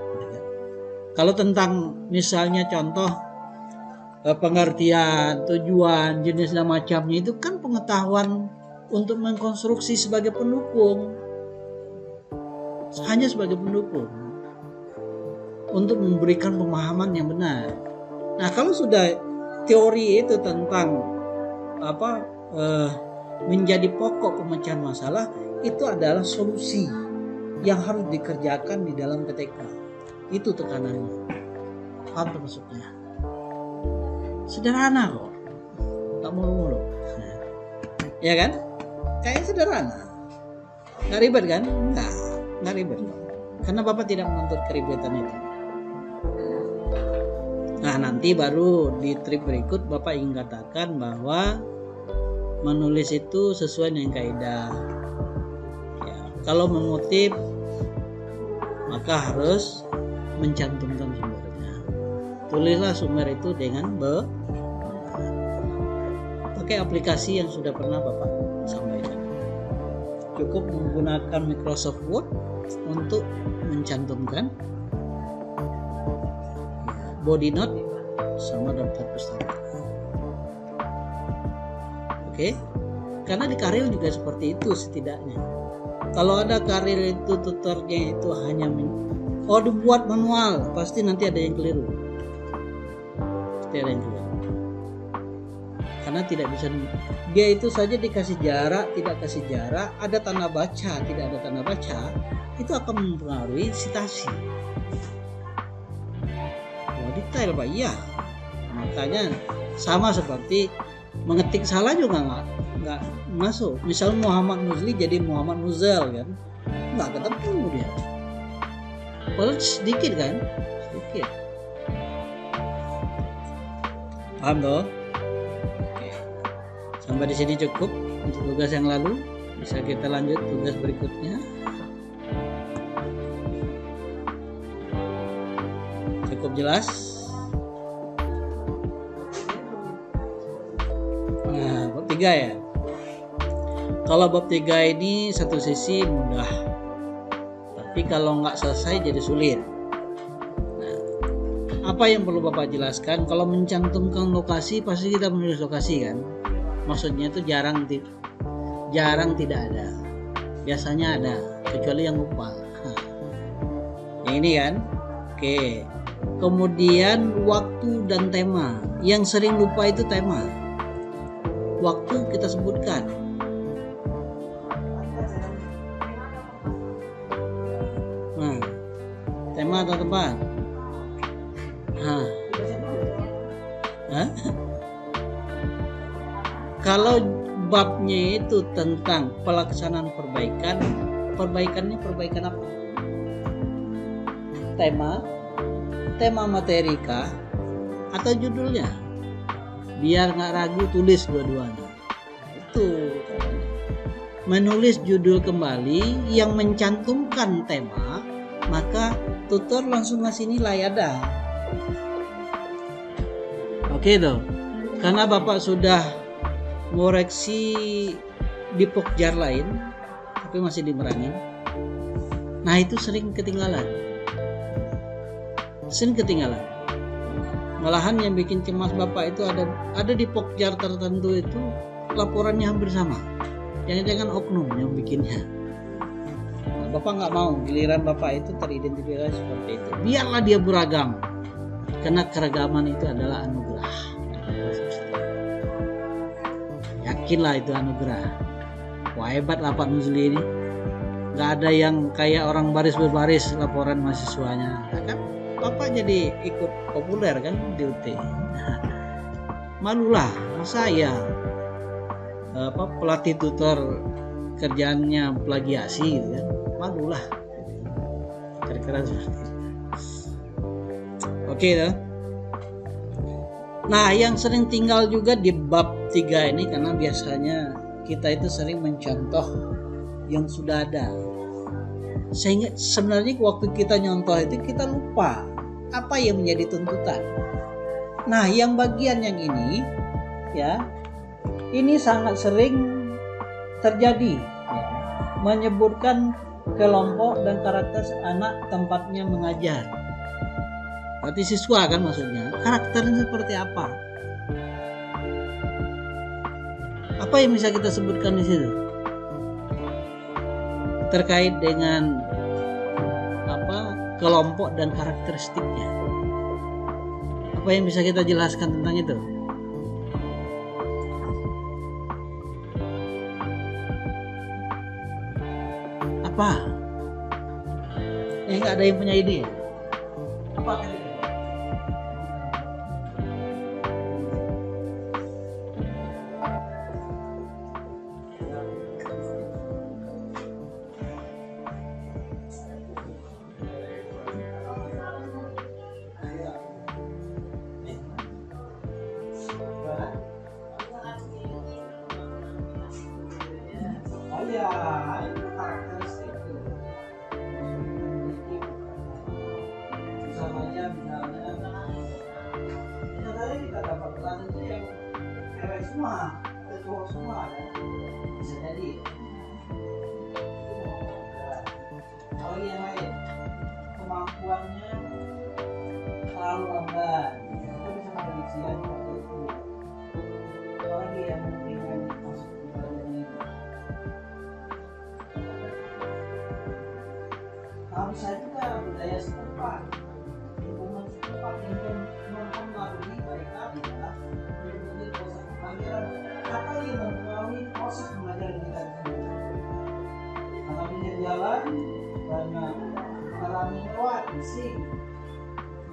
Kalau tentang misalnya contoh pengertian, tujuan, jenis dan macamnya itu kan pengetahuan untuk mengkonstruksi sebagai pendukung, hanya sebagai pendukung. untuk memberikan pemahaman yang benar. Nah, kalau sudah teori itu tentang menjadi pokok pemecahan masalah, itu adalah solusi yang harus dikerjakan di dalam PTK. Itu tekanannya. Paham maksudnya? Sederhana kok, tak mulu-mulu. Ya kan? Kayak sederhana. Nggak ribet kan? Nggak ribet. Karena Bapak tidak menuntut keribetan itu. Nah, nanti baru di trip berikut Bapak ingin katakan bahwa menulis itu sesuai dengan kaidah. Ya, kalau mengutip maka harus mencantumkan sumbernya. Tulislah sumber itu dengan pakai aplikasi yang sudah pernah Bapak sampaikan. Cukup menggunakan Microsoft Word untuk mencantumkan body note sama daftar pustaka. Oke? Karena di Karil juga seperti itu setidaknya. Kalau ada Karil itu tutornya itu hanya dibuat manual, pasti nanti ada yang keliru. Pasti ada yang keliru. Karena tidak bisa, dia itu saja dikasih jarak, tidak kasih jarak, ada tanda baca, tidak ada tanda baca, itu akan mempengaruhi citasi. Detail Pak, iya. Makanya sama seperti mengetik salah juga nggak masuk. Misal Muhammad Nuzli jadi Muhammad Nuzel kan, nggak ketemu dia. Padahal sedikit kan, sedikit. Paham toh? Oke. Sampai di sini cukup untuk tugas yang lalu. Bisa kita lanjut tugas berikutnya. Cukup jelas? Nah, bab 3 ya. Kalau bab 3 ini satu sisi mudah, tapi kalau nggak selesai jadi sulit. Nah, apa yang perlu Bapak jelaskan? Kalau mencantumkan lokasi pasti kita menulis lokasi kan? Maksudnya itu jarang tidak ada. Biasanya ada, kecuali yang lupa. Nah, yang ini kan? Oke. Kemudian waktu dan tema. Yang sering lupa itu tema. Waktu kita sebutkan. Nah, tema atau tempat? Kalau babnya itu tentang pelaksanaan perbaikan, perbaikannya perbaikan apa? Tema materi kah atau judulnya? Biar nggak ragu tulis dua-duanya. Itu menulis judul kembali yang mencantumkan tema, maka tutor langsung ngasih nilai ada. Oke toh, karena Bapak sudah ngoreksi di pokjar lain tapi masih dimerangin. Nah, itu sering ketinggalan. Malahan yang bikin cemas Bapak itu ada di pokjar tertentu itu laporannya hampir sama. Jangan-jangan oknum yang bikinnya. Nah, Bapak nggak mau giliran Bapak itu teridentifikasi seperti itu. Biarlah dia beragam, karena keragaman itu adalah anugerah. Yakinlah itu anugerah. Wah, hebat lah Pak Nuzli ini. Nggak ada yang kayak orang baris berbaris laporan mahasiswanya, kan? Bapak jadi ikut populer kan di UT. Malulah saya pelatih tutor kerjaannya plagiasi gitu kan. Malulah. Kira-kira seperti itu. Oke toh. Nah, yang sering tinggal juga di bab 3 ini karena biasanya kita itu sering mencontoh yang sudah ada. Sehingga sebenarnya waktu kita nyontoh itu kita lupa apa yang menjadi tuntutan. Nah, yang bagian yang ini ya, ini sangat sering terjadi ya, menyebutkan kelompok dan karakter anak tempatnya mengajar. Berarti siswa kan maksudnya. Karakternya seperti apa? Apa yang bisa kita sebutkan di situ? Terkait dengan kelompok dan karakteristiknya. Apa yang bisa kita jelaskan tentang itu? Apa? Nggak ada yang punya ide. Apa kira-kira? Oh ya, itu karakteristik itu. Misalnya tadi kita dapatkan itu yang cewek semua, cowok semua ya. Bisa jadi. Kalau yang lain, kemampuannya terlalu lambat, itu bisa prediksian seperti itu. Kalau yang mungkin masuk ke badannya, bisa juga budaya setempat, lingkungan setempat yang mempengaruhi mereka adalah menjadi proses pembelajaran atau yang mempengaruhi proses pembelajaran kita sendiri. Karena pinggir jalan banyak mengalami lewat bising,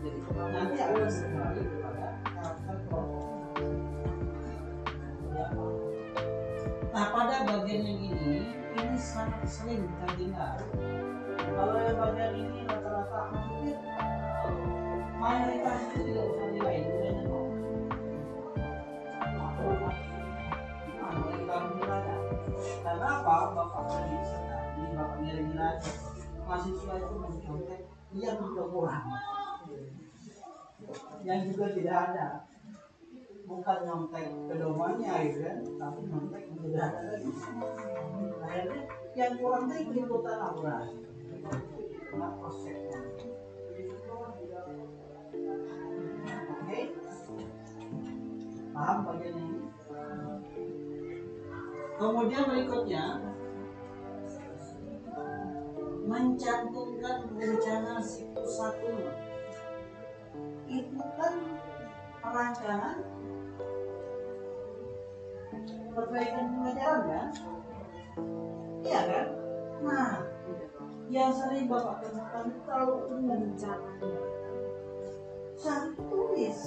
jadi nanti akan kembali kepada karakter kelompok. Ya. Nah, pada bagian yang ini sangat sering kita dengar. Kalau yang bagian ini rata-rata hampir mayoritas itu tidak usah nilai nilainya kok. Karena apa? Bapak tadi sekali bapak nilai-nilai mahasiswa itu mencontek yang juga kurang, yang juga tidak ada. Bukan nyontek pedomannya gitu kan, tapi nyontek yang tidak ada lagi. Akhirnya yang kurang itu ikutan akurasi. Oke, paham bagian ini? Kemudian berikutnya mencantumkan rencana siklus 1. Itu kan perancangan perbaikan pembelajaran kan? Iya kan? Nah, yang sering Bapak temukan itu terlalu umum caranya. Saya tulis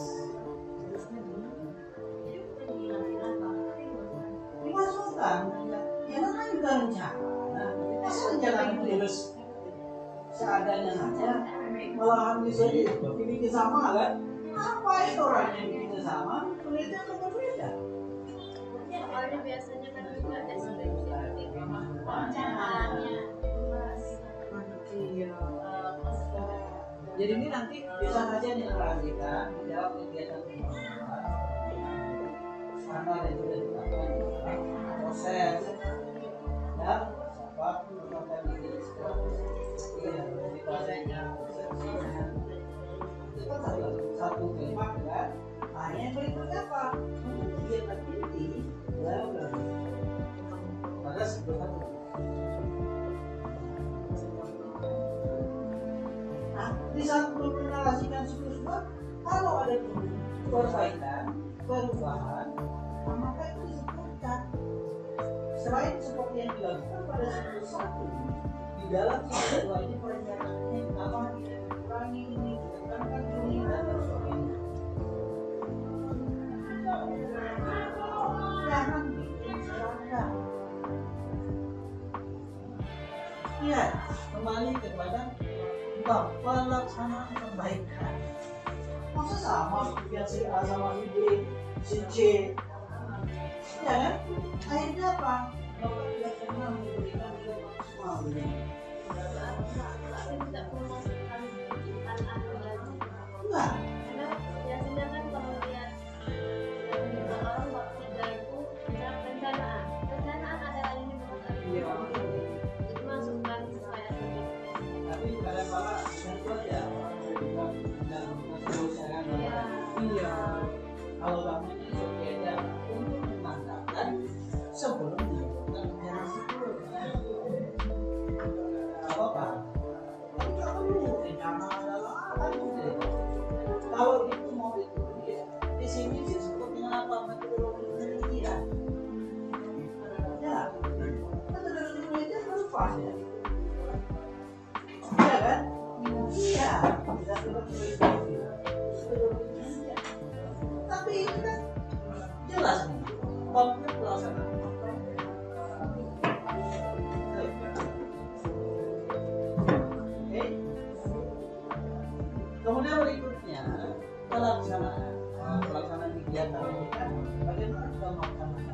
dimasukkan, ya namanya juga rencana. Masa rencana itu tulis seadanya saja, malahan bisa dibikin sama kan? Apa itu orang yang bikin sama? Tulisnya kan berbeda. Soalnya biasanya kan juga deskripsi perencanaannya. Iya. Jadi ini nanti bisa saja diarahkan di dalam kegiatan pembangunan karena ada juga dilakukan proses dan waktu akan iya di prosesnya itu kan satu kalimat kan. Nah yang berikutnya apa? Kegiatan inti pada sebuah di saat menarasikan siklus buat kalau ada perbaikan, perubahan, maka itu disebutkan. Selain seperti yang dilakukan pada siklus 1, di dalam siklus 2 ini perencanaannya apa kita kurangi ini, ditekankan ini dan sebagainya. Jangan bikin seragam. Ya, kembali kepada pelaksanaan perbaikan. Masa sama yang si A sama si B, si C, ya kan? Akhirnya apa? Bapak tidak pernah memberikan nilai maksimal begini. Tapi tidak memasukkan penciptaan atau lagi. Enggak. Karena biasanya kan kalau lihat orang waktu tiga itu misalnya perencanaan. Perencanaan adalah ini bukan. Itu masukkan supaya lebih. Tapi kadang-kadang itu aja dan menyelesaikan iya kalau kami berbeda untuk menandakan sebelum dilakukan operasi itu apa-apa tapi tak perlu rencana pas ya. Iya kan? Iya. Tapi ini kan jelas nih, babnya pelaksanaan. Oke. Kemudian berikutnya pelaksanaan kegiatan ini kan bagaimana kita melaksanakan.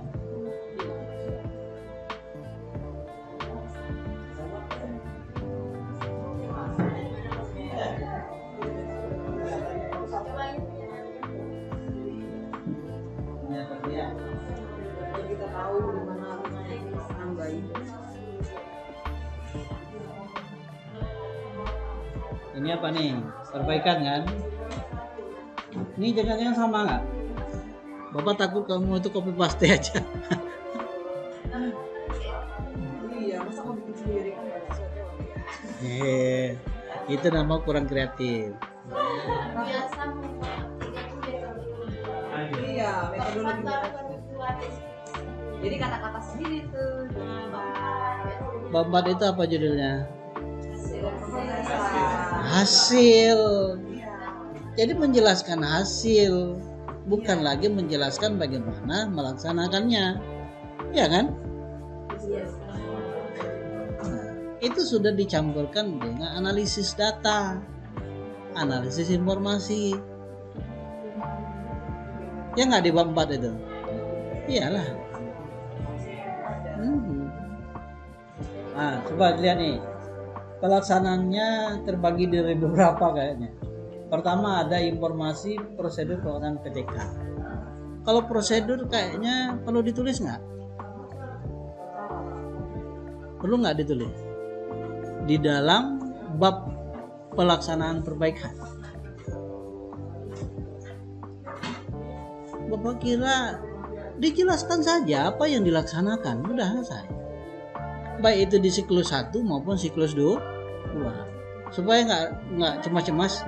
Kita tahu di mana peran bayi. Ini apa nih? Perbaikan kan? Ini jangan-jangan sama nggak? Bapak takut kamu itu copy paste aja. Iya, masa mau bikin sendiri kan nggak sesuatu. Itu nama kurang kreatif. biasa membuat Iya, metodologi kita. membuat Jadi kata-kata sendiri tuh. Bambat itu apa judulnya? Hasil. Hasil. Jadi menjelaskan hasil, bukan lagi menjelaskan bagaimana melaksanakannya, ya kan? Nah, itu sudah dicampurkan dengan analisis data, analisis informasi. Ya nggak di bab 4 itu? Iyalah. Nah, coba lihat nih. Pelaksanaannya terbagi dari beberapa kayaknya. Pertama ada informasi prosedur pelaksanaan PTK. Kalau prosedur kayaknya perlu ditulis nggak? Perlu nggak ditulis? Di dalam bab pelaksanaan perbaikan. Bapak kira dijelaskan saja apa yang dilaksanakan, udah selesai. Baik itu di siklus 1 maupun siklus 2, supaya nggak cemas-cemas.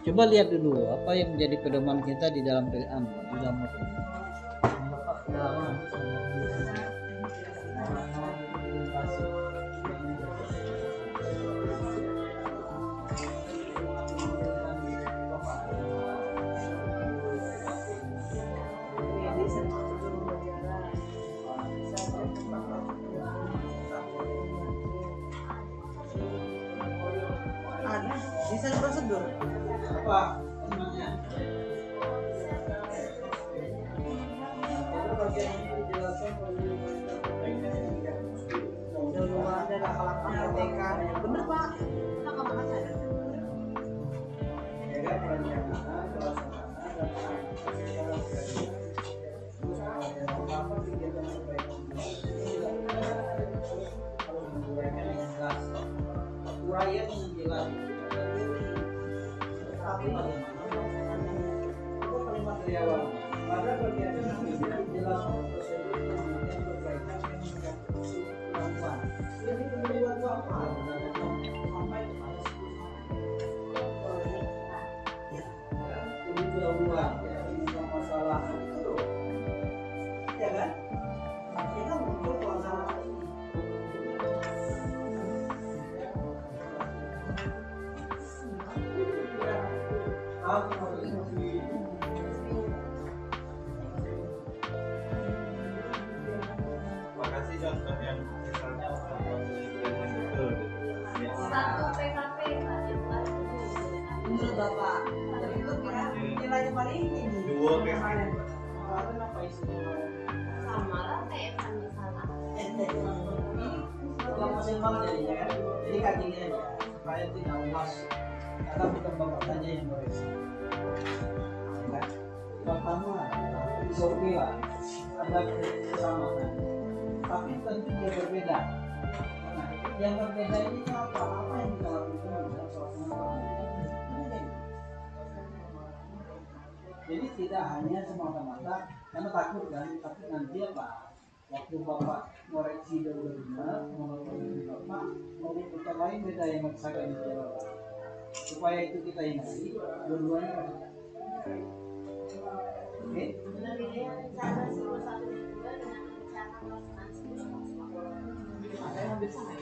Coba lihat dulu apa yang menjadi pedoman kita di dalam Ada desain prosedur. apa namanya? Dulu ada langkah-langkah PTK. Bener Pak, langkah-langkahnya ada. Uraian yang jelas. Tapi itu kalimat dari awal. Pada bagian ini dijelaskan prosedur kemudian perbaikan yang melakukan. Jadi kedua itu apa? Sampai lebih dahuluan tentang masalah itu, ya kan? Kita muncul masalah ini. Makasih contoh yang misalnya satu PKP Menurut Bapak, dari itu kira nilainya paling tinggi. dua PKP. sama lah kayak salah Kalau seimbang jadinya kan, jadi kakinya aja supaya tidak lemas. Karena bukan bapak saja yang beres. Ya, pertama, oke lah, ada kesamaan. Tapi tentu dia berbeda. Nah, yang berbeda ini apa? Apa yang kita lakukan dalam suasana perbedaan? Jadi tidak hanya semata-mata karena takut kan, tapi nanti apa? Waktu bapak koreksi dan udah benar, menurut bapak mau putar lain beda yang merasakan itu supaya itu kita hindari dua-duanya kan. Oke? rencana semua satu dan dua dengan rencana pelaksanaan semua. Ada yang hampir sama.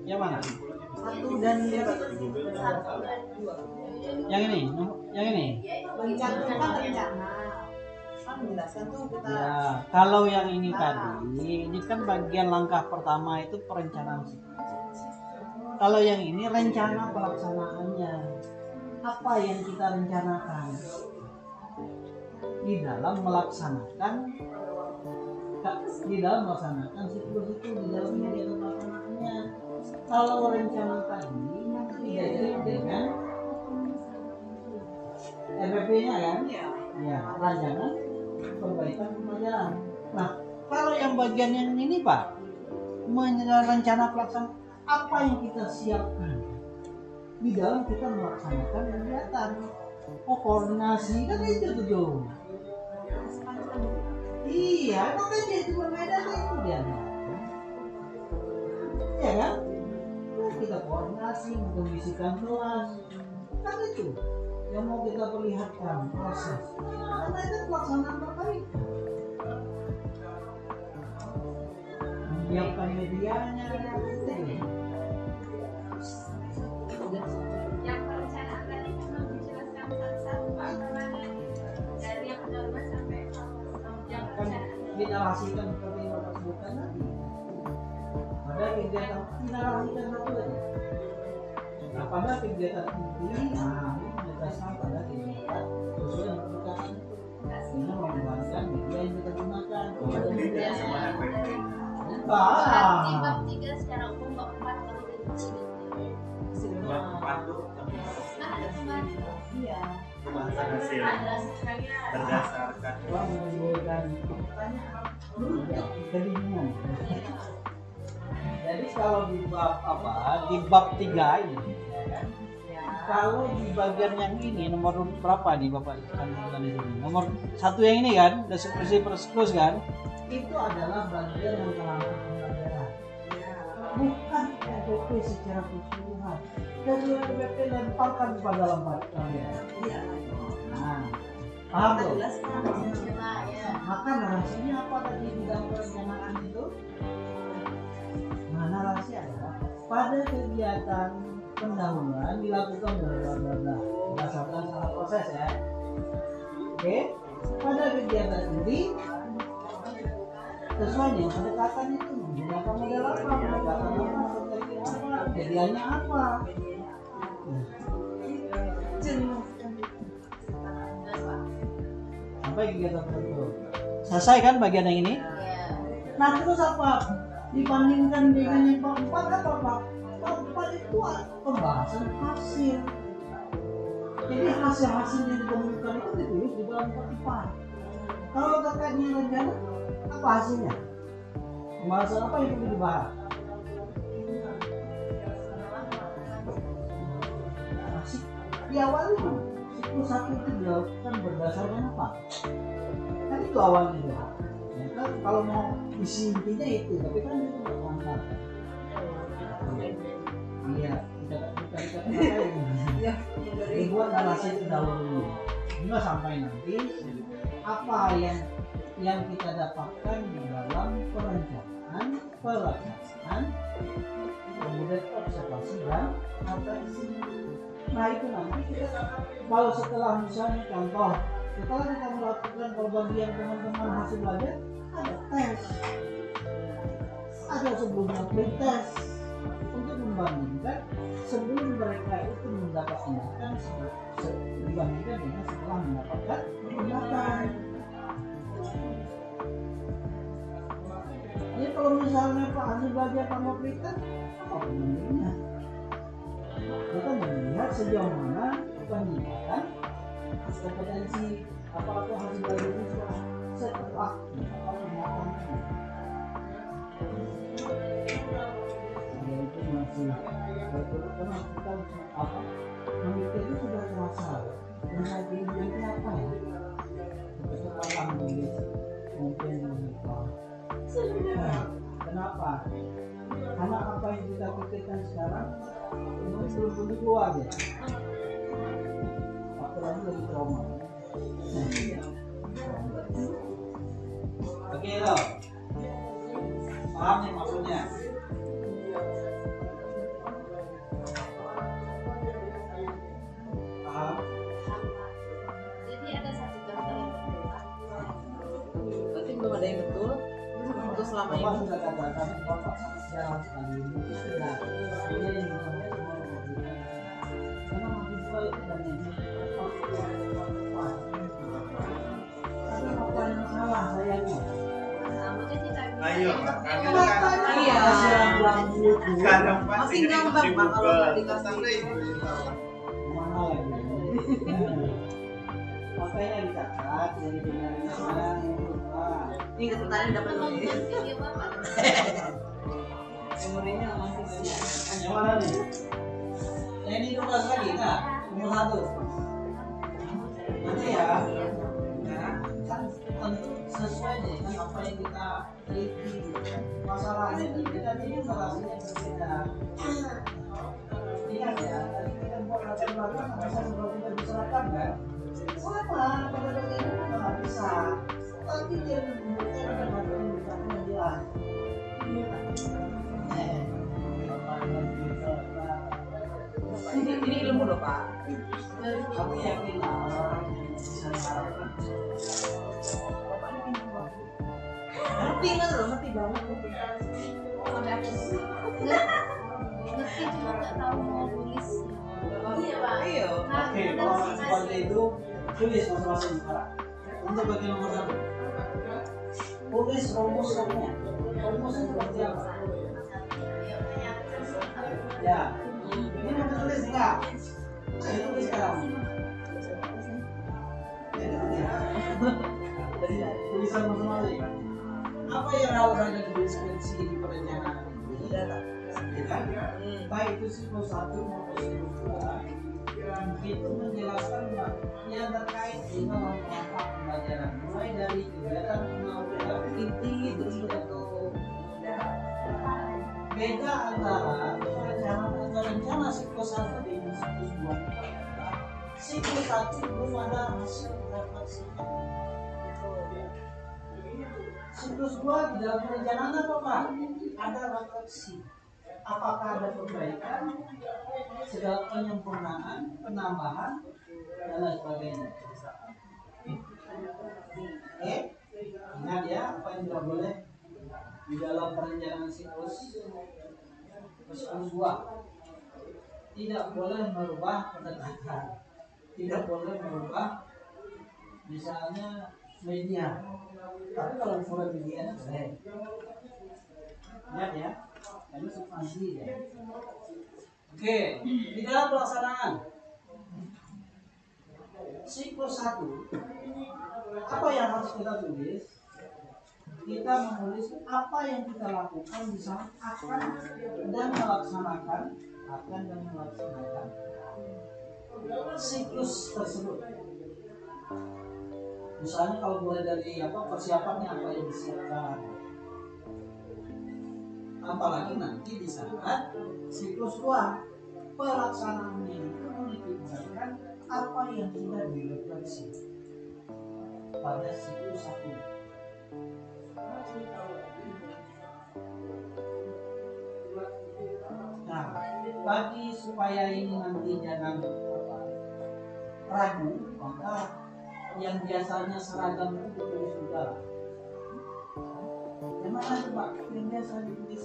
Yang mana? 1 dan 2. Yang ini? Yang ini? Mencantumkan rencana. Kan menjelaskan tuh kita. Ya, kalau yang ini tadi, ini kan bagian langkah pertama itu perencanaan. Kalau yang ini rencana pelaksanaannya. Apa yang kita rencanakan di dalam melaksanakan siklus itu di dalam kegiatan pelaksanaannya. Kalau rencana tadi tidak dengan RPP-nya kan? Ya, rancangan perbaikan pembelajaran. Nah, kalau yang bagian yang ini Pak, rencana pelaksanaan, apa yang kita siapkan di dalam kita melaksanakan kegiatan? Oh, koordinasi kan itu tuh. Iya, makanya itu berbeda itu dia. Ya kan? Nah, kita koordinasi, mengkondisikan kelas, kan itu yang mau kita perlihatkan proses. Karena itu pelaksanaan terbaik. Menyiapkan medianya, itu. Yang perencanaan tadi memang dijelaskan satu-satu aturannya dari yang pedoman sampai yang Kan perencanaan. dinarasikan seperti yang Bapak sebutkan tadi. Pada kegiatan dinarasikan satu aja. Nah, pada kegiatan ini, menjelaskan pada kegiatan sesuai yang perbukaan itu. Ini mengembangkan media yang kita gunakan. Ya, di Nah, bab 3 secara umum, bab 4 baru jadi Bab 4 tuh nah ada pembahasan. Iya. pembahasan hasil Ada sekalian. berdasarkan telah menimbulkan kebingungan. Jadi kalau di bab di bab 3 ini, ya kan? Kalau di bagian yang ini nomor berapa nih Bapak cantumkan di sini? Nomor 1 yang ini kan, deskripsi perskus kan? Itu adalah bagian yang langkah pembelajaran. Bukan RPP secara keseluruhan. Dan RPP lemparkan kepada lembar pembelajaran. Iya. Nah, paham belum? Jelaskan. Coba ya. Maka narasinya apa tadi di dalam perencanaan itu? Nah, narasi adalah pada kegiatan pendahuluan dilakukan berdasarkan salah proses ya. Oke, pada kegiatan ini sesuai dengan pendekatan itu menggunakan model apa, pendekatan apa, strategi apa, medianya apa. Sampai kegiatan tertentu. Selesai kan bagian yang ini? Nah terus apa? Dibandingkan dengan yang keempat apa Pak? Keempat itu pembahasan hasil. Jadi hasil-hasil yang ditemukan itu ditulis di dalam keempat. Kalau terkait dengan rencana, apa hasilnya? Pembahasan apa yang perlu dibahas? Di awal itu, siklus 1 itu dilakukan berdasarkan apa? Kan itu awalnya ya. Ya kan kalau mau isi intinya itu, tapi kan itu nggak mantap. Iya, kita Iya. dibuat narasi itu dahulu. Hingga sampai nanti apa yang kita dapatkan di dalam perencanaan, pelaksanaan, kemudian observasi dan atensi. Nah itu nanti kita kalau setelah misalnya contoh setelah kita melakukan perbagian teman-teman hasil belajar ada tes, ada sebelumnya pretest untuk membandingkan sebelum mereka itu mendapat tindakan dibandingkan dengan setelah mendapatkan tindakan. Jadi kalau misalnya Pak hasil belajar tanpa pretest apa perbandingannya? Kita melihat sejauh mana pendidikan kompetensi apa hasil belajar itu setelah pendidikan. Itu masih karena kita memikir itu sudah terasa dengan kehidupan apa ya kecepatan mungkin kenapa? Karena apa yang kita pikirkan sekarang belum tentu keluar ya. Apalagi dari trauma. Oke loh, paham nih maksudnya? ada yang betul untuk selama Bapak ini. sudah katakan Bapak secara sekali ini sudah ini yang karena mahasiswa itu dan ini tapi apa yang salah sayangnya? Ayo, makanya Iya. kadang Masih ngambang Pak kalau nggak dikasih. Mana lagi? Makanya dicatat jadi benar Ini kesulitannya dapat Nonton nih. video bapak. Memorinya masih banyak. yang mana nih? Yang ini 12 lagi kak? Umur 1 nanti ya kan tentu sesuai dengan apa yang kita teliti masalahnya dan kita ini narasinya berbeda. Ingat ya, tadi kita buat latar belakang bisa sebelum kita diserahkan kan? Sama, pada bagian itu nggak bisa. Tapi dia membuktikan ada bagian yang bisa jelas. Ini ilmu loh Pak. Aku yakin lah orang yang bisa diharapkan. Ngerti kan loh, ngerti banget. Sampai aku ngerti cuma nggak tahu mau tulis. Iya pak. Iya. Nah, Oke, ada kalau masing-masing. seperti itu tulis masing-masing sekarang. Untuk bagian nomor 1 tulis rumusnya. Rumusnya seperti apa? Ya, ini mau tulis enggak? Saya tulis sekarang. Jadi tulisan masing-masing. Apa yang harus ada di deskripsi di perencanaan ini? Data. Baik itu siklus 1 maupun siklus 2 itu menjelaskan yang terkait dengan manfaat pembelajaran mulai dari kegiatan pengawalan Inti terus betul. beda antara rencana siklus 1 dengan siklus 2. Siklus 1 belum ada hasil refleksi. Siklus 2 di dalam perencanaan apa Pak? Ada refleksi. Apakah ada perbaikan, segala penyempurnaan, penambahan, dan lain sebagainya. Oke, ingat ya apa yang tidak boleh di dalam perencanaan siklus 2. Tidak boleh merubah pendekatan, tidak boleh merubah misalnya media. Tapi kalau merubah media boleh. Ingat ya, karena substansi ya. Oke, di dalam pelaksanaan siklus 1, apa yang harus kita tulis? Kita menulis apa yang kita lakukan di saat akan dan melaksanakan siklus tersebut. Misalnya kalau mulai dari persiapannya apa yang disiapkan. Apalagi nanti di saat siklus 2 pelaksanaannya itu menunjukkan apa yang sudah direfleksi pada siklus 1. Nah, bagi supaya ini nanti jangan ragu, maka yang biasanya seragam itu ditulis juga. Yang mana itu Pak? Yang biasa ditulis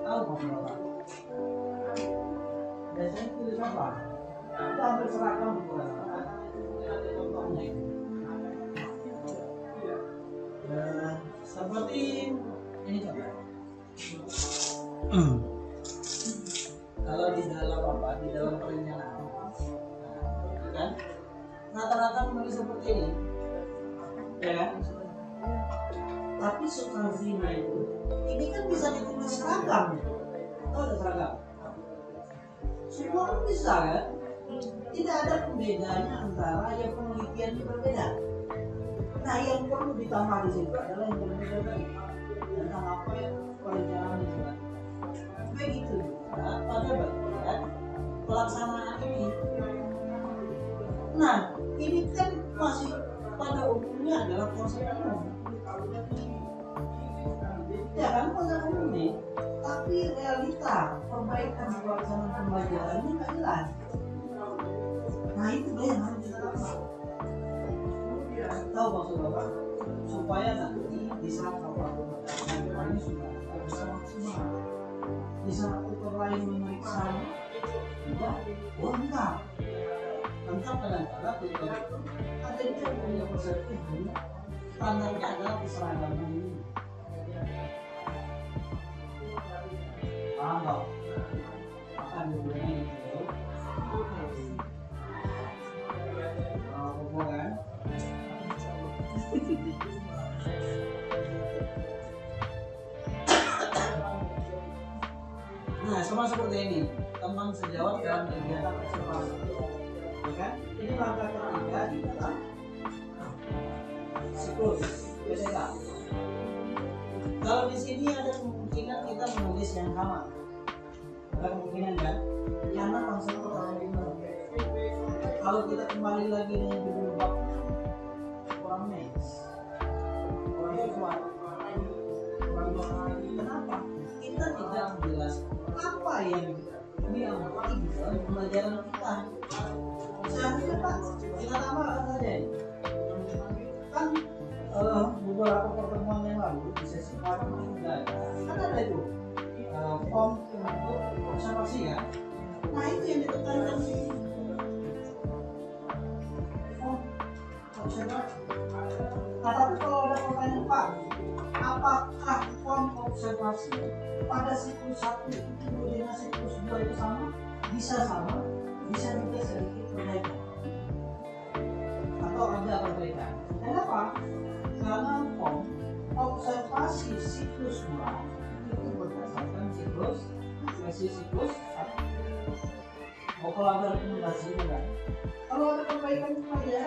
tahu Bapak? Biasanya tulis apa? Itu hampir seragam gitu lah. Ada contohnya itu. Seperti ini coba. Kalau di dalam perencanaan, kan? Rata-rata menulis seperti ini, ya kan? Tapi substansinya itu, ini kan bisa ditulis seragam. Tahu ada seragam? Semua kan bisa kan? Tidak ada perbedaannya antara yang penelitiannya berbeda. Nah, yang perlu ditambah di situ adalah yang berbeda tadi tentang apa yang perencanaan itu. Begitu juga pada bagian pelaksanaan ini. Nah, ini kan masih pada umumnya adalah konsep umum. Ya kan konsep umum nih, tapi realita perbaikan pelaksanaan pembelajarannya nggak jelas. Nah itu dia yang harus kita tambah. tahu maksud Bapak? Supaya nanti di saat Bapak ini sudah bisa maksimal. Di saat tutor lain memeriksa, enggak, oh enggak. Tentang kadang-kadang tutor itu ada juga punya persepsi standarnya adalah keseragaman ini. Paham dong? Akan diberikan itu. Hubungan. Nah, sama seperti ini, teman sejawat dalam kegiatan observasi, ya kan? Ini langkah ketiga di dalam siklus PDK. Kalau di sini ada kemungkinan kita menulis yang sama, ada kemungkinan kan? Karena konsep pertama ini. Kalau kita kembali lagi dengan judul bab kurang match, kurang sesuai, kenapa? Kita tidak menjelaskan apa yang diamati di dalam pembelajaran kita. Seharusnya Pak, kita tambahkan saja. Kan beberapa pertemuan yang lalu di sesi pertama kan ada itu form untuk observasi ya. Nah itu yang ditekankan di form observasi. Nah tapi kalau ada pertanyaan Pak, apakah form observasi pada siklus 1 itu dengan siklus 2 itu sama? Bisa sama, bisa juga sedikit berbeda. Atau ada perbedaan. Kenapa? Karena form observasi siklus 2 itu berdasarkan siklus versi siklus 1. Mau kalau ada rekomendasi juga. Kalau ada perbaikan saja,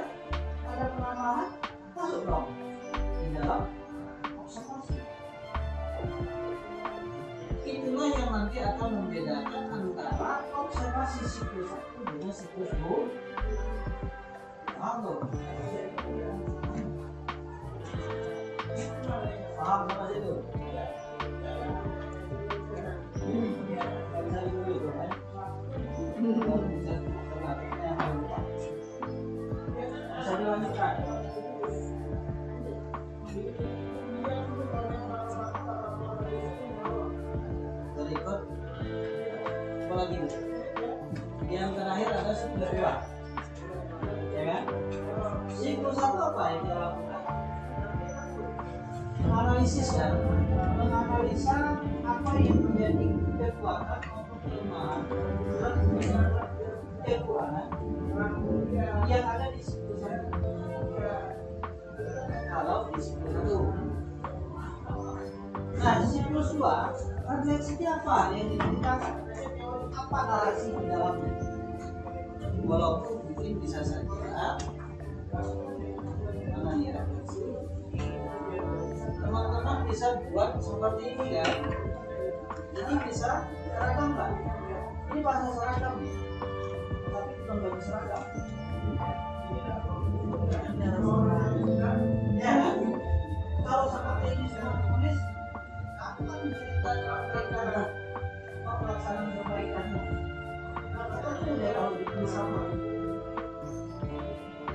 ada penambahan, masuk dong di dalam observasi. Itulah yang nanti akan membedakan antara observasi siklus 1 dengan siklus 2. Paham? Paham sama situ? Bisa dulu itu kan? Bisa dilanjutkan. Berikut apa lagi nih? Yang terakhir ada siklus 2, ya kan? Siklus 1 apa yang kita lakukan? Analisis ya, menganalisa apa yang menjadi kekuatan maupun kelemahan dan kekurangan yang ada di siklus 1. Kalau di siklus 1, nah di siklus 2 refleksinya apa yang diceritakan? Apa narasi di dalamnya? Walaupun mungkin bisa saja namanya refleksi, teman-teman bisa buat seperti ini kan? Ini bisa seragam kan? Ini bahasa seragam, tapi bukan bagi seragam. Ya kan? Kalau seperti ini sudah tulis, akan menceritakan pelaksanaan perbaikannya. Atau tidak kalau ditulis sama,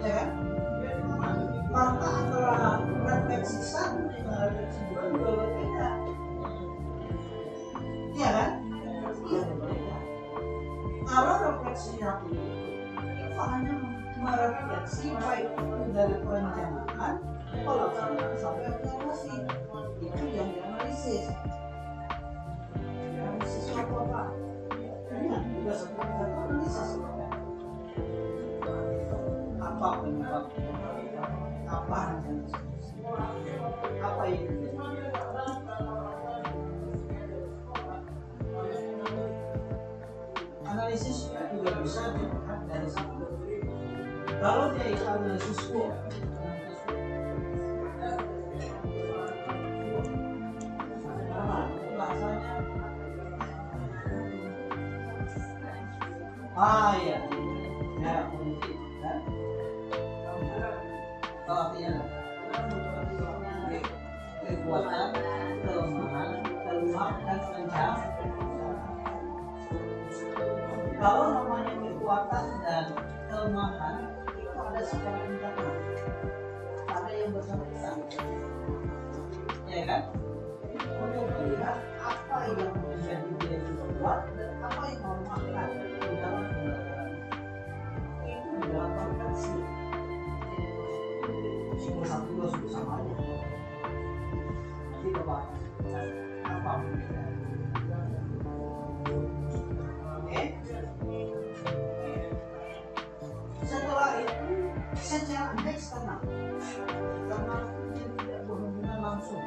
ya kan? Maka antara refleksi 1 dengan refleksi 2 juga berbeda, ya kan? Iya berbeda. Kalau refleksi 1 itu hanya merefleksi baik itu dari perencanaan, pelaksanaan sampai evaluasi, itu yang dianalisis. Analisis apa? Ini juga seperti analisis. Apa penyebab? Apa yang terjadi? Analisis juga bisa dilihat dari situ. Kalau dia analisis SWOT, bahasanya iya, ya kunci, ya. Kalau artinya kekuatan, kelemahan, dan kencang. Kalau namanya kekuatan dan kelemahan itu ada secara internal, ada yang bersangkutan. Ya kan? Untuk melihat apa yang menjadi dia buat dan apa yang mau makan di dalam pembelajaran. Itu dilakukan sih. Siklus 1 2 sudah sama aja. Nanti coba apa bedanya? Oke. Setelah itu secara eksternal, karena dia tidak berhubungan langsung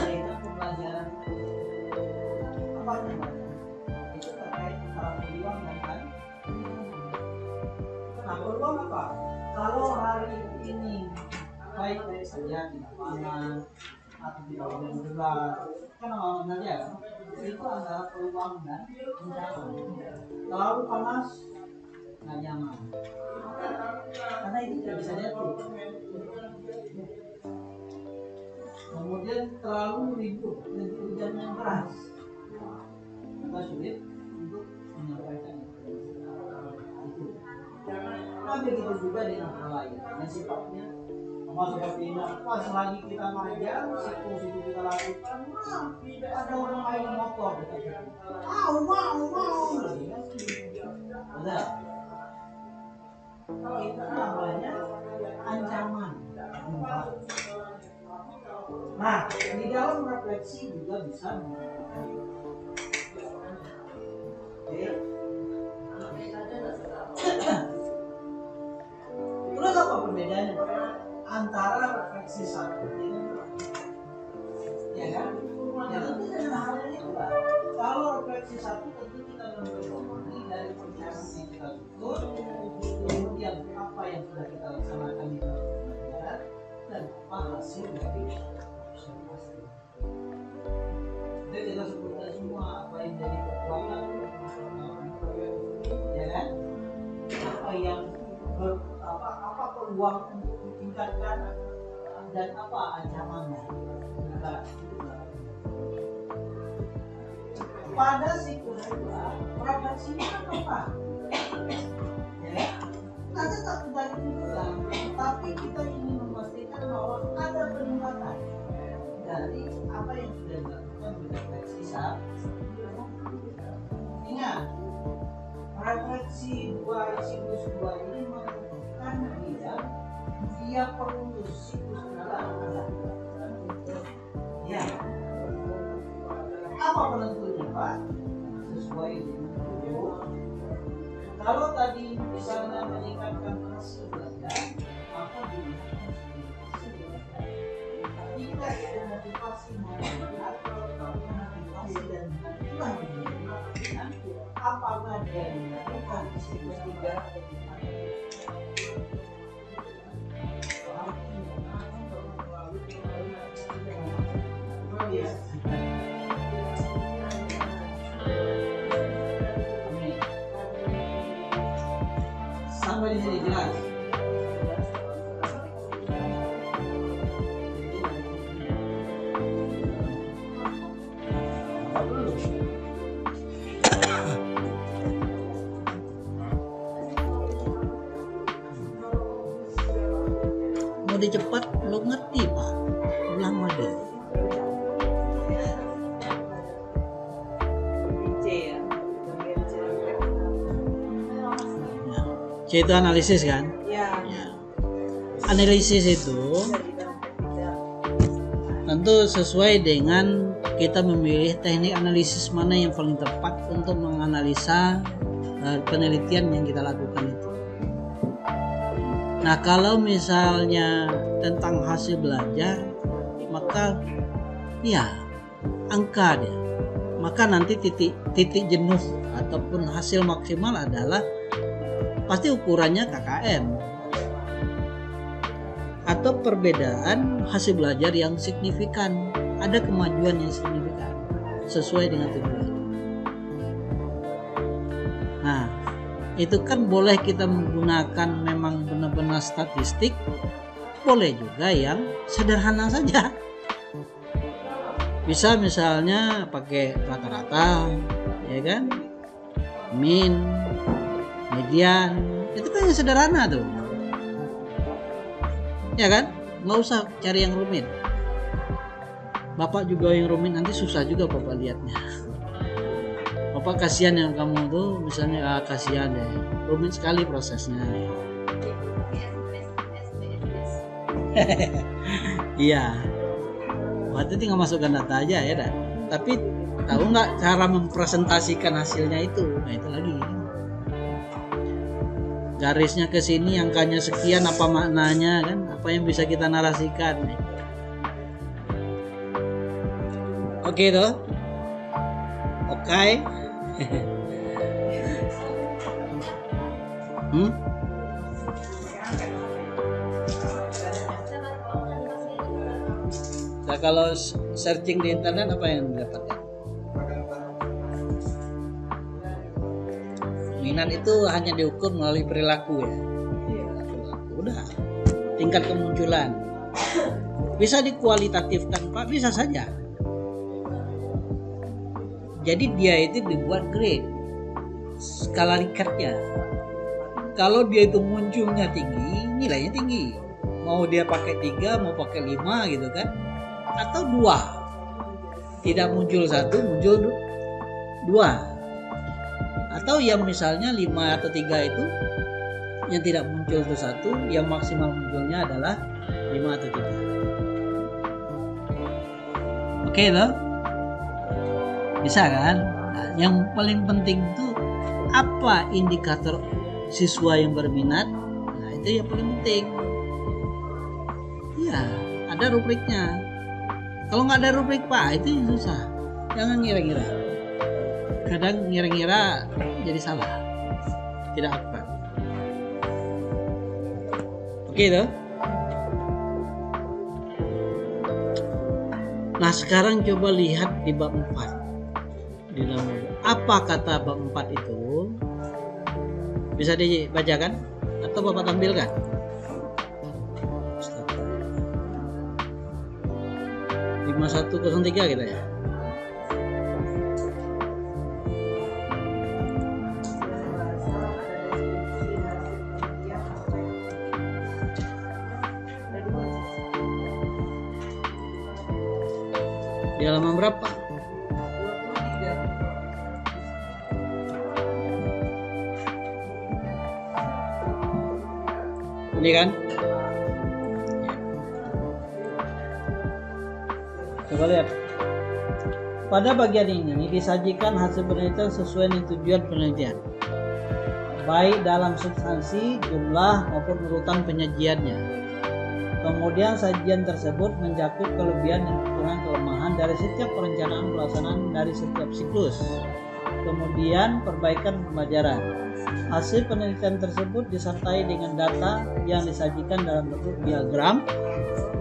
dengan pembelajaran apa namanya itu terkait antara peluang dan nah peluang apa? Kalau hari ini baik-baik saja tidak panas atau tidak hujan kan awalnya ya itu antara peluang dan ancaman. Terlalu panas nggak nyaman karena itu tidak bisa diatur. Kemudian terlalu ribut dan hujan yang keras kita sulit untuk menyampaikan itu. Nah begitu juga dengan hal lain yang sifatnya seperti ini. Pas lagi kita ngajar siklus itu kita lakukan ada orang lain motor mau ada itu namanya ancaman. Nah di dalam refleksi juga bisa terus apa perbedaannya antara refleksi satu dengan ya kan? Ya tentu dengan hal yang itu lah. Kalau refleksi satu tentu kita memperbaiki dari perencanaan yang kita susun, kemudian apa yang sudah kita laksanakan di dalam pembelajaran dan apa hasil dari observasi. Jadi kita sebutkan semua apa yang jadi kekuatan, ya kan? Apa yang apa peluang untuk ditingkatkan dan apa ancamannya. Pada siklus kedua, refleksinya apa? Ya, kita tetap dari juga, tapi kita ingin memastikan bahwa ada peningkatan dari apa yang sudah dilakukan di refleksi saat. Ingat, refleksi siklus 2 ini menentukan dia perlu siklus kedua. Ya, apa penentunya Pak? Sesuai dengan tujuan. Kalau tadi misalnya meningkatkan hasil belajar, maka dilihat hasil belajar. Jika itu motivasi melihat, motivasi dan itulah yang apakah dia melakukan siklus 3 atau tidak. Sampai di sini jelas. Mau dicepat lo ngerti Pak, ulang lagi. C itu analisis kan? Ya. Analisis itu tentu sesuai dengan kita memilih teknik analisis mana yang paling tepat untuk menganalisa penelitian yang kita lakukan itu. Nah kalau misalnya tentang hasil belajar, maka ya angka dia. Maka nanti titik jenuh ataupun hasil maksimal adalah pasti ukurannya KKM atau perbedaan hasil belajar yang signifikan, ada kemajuan yang signifikan sesuai dengan tujuan. Nah itu kan boleh kita menggunakan memang benar-benar statistik, boleh juga yang sederhana saja, bisa misalnya pakai rata-rata ya kan, min, median, itu kan yang sederhana tuh ya kan. nggak usah cari yang rumit. Bapak juga yang rumit nanti susah juga Bapak lihatnya. Bapak kasihan yang kamu tuh misalnya kasihan deh, rumit sekali prosesnya. Iya, waktu tinggal masukkan data aja ya Dan. Tapi tahu nggak cara mempresentasikan hasilnya itu? Nah itu lagi. Garisnya ke sini, angkanya sekian, apa maknanya kan? Apa yang bisa kita narasikan? Oke toh? Oke. Nah, kalau searching di internet apa yang didapatkan? Minat itu hanya diukur melalui perilaku ya. Udah, tingkat kemunculan. Bisa dikualitatifkan Pak, bisa saja. Jadi dia itu dibuat grade, skala Likert-nya. Kalau dia itu munculnya tinggi, nilainya tinggi. Mau dia pakai 3, mau pakai 5 gitu kan. Atau 2. Tidak muncul 1, muncul 2. Atau yang misalnya 5 atau 3 itu yang tidak muncul itu 1, yang maksimal munculnya adalah 5 atau 3. Oke loh. Bisa kan? Nah, yang paling penting itu apa indikator siswa yang berminat? Nah, itu yang paling penting. Ya, ada rubriknya. Kalau nggak ada rubrik Pak, itu yang susah. Jangan ngira-ngira. Kadang ngira-ngira jadi salah. Tidak akurat. Oke toh? Nah, sekarang coba lihat di bab 4. Di dalam apa kata bab 4 itu? Bisa dibacakan atau Bapak tampilkan? 5103 kita ya. Di halaman berapa? Ini kan? Coba lihat. Pada bagian ini disajikan hasil penelitian sesuai dengan tujuan penelitian, baik dalam substansi, jumlah maupun urutan penyajiannya. Kemudian sajian tersebut mencakup kelebihan dan kekurangan kelemahan dari setiap perencanaan pelaksanaan dari setiap siklus. Kemudian perbaikan pembelajaran. Hasil penelitian tersebut disertai dengan data yang disajikan dalam bentuk diagram,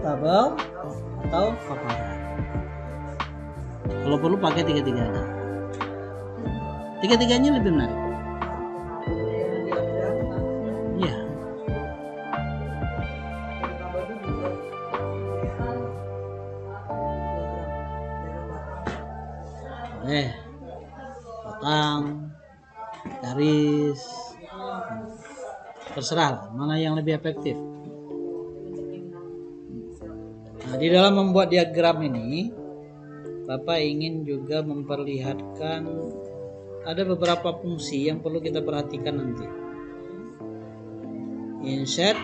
tabel, atau paparan. Kalau perlu pakai tiga-tiganya. Tiga-tiganya lebih menarik. Iya. Potong, garis, terserah mana yang lebih efektif. Nah, di dalam membuat diagram ini, Bapak ingin juga memperlihatkan ada beberapa fungsi yang perlu kita perhatikan nanti. Insert,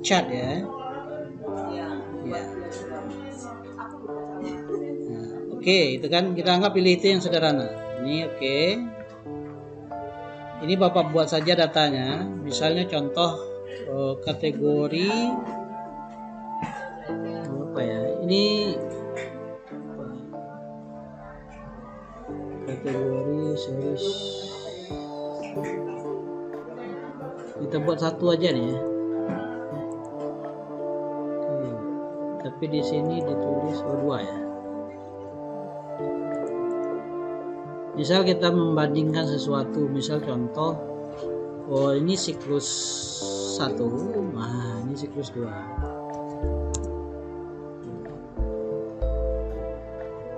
chart ya. Ya. Oke, itu kan kita anggap pilih itu yang sederhana. Ini oke. Ini Bapak buat saja datanya. Misalnya contoh kategori apa ya? Ini kategori series. Kita buat satu aja nih ya. Oke. Tapi di sini ditulis berdua ya. Misal kita membandingkan sesuatu, misal contoh, oh ini siklus 1, nah ini siklus 2.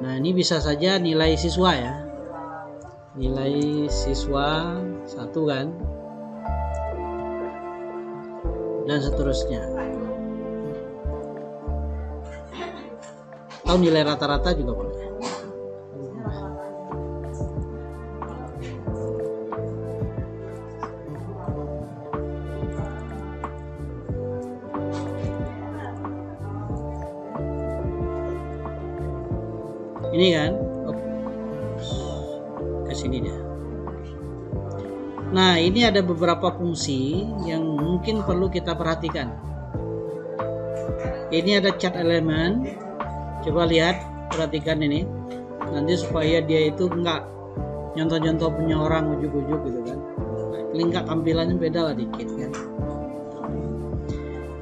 Nah ini bisa saja nilai siswa ya, nilai siswa 1 kan, dan seterusnya. atau nilai rata-rata juga boleh. Ini kan ke sini dia. Nah, ini ada beberapa fungsi yang mungkin perlu kita perhatikan. Ini ada chat elemen. Coba lihat, perhatikan ini. Nanti supaya dia itu enggak nyontoh-nyontoh punya orang ujuk-ujuk gitu kan. Lingkar tampilannya beda lah dikit kan.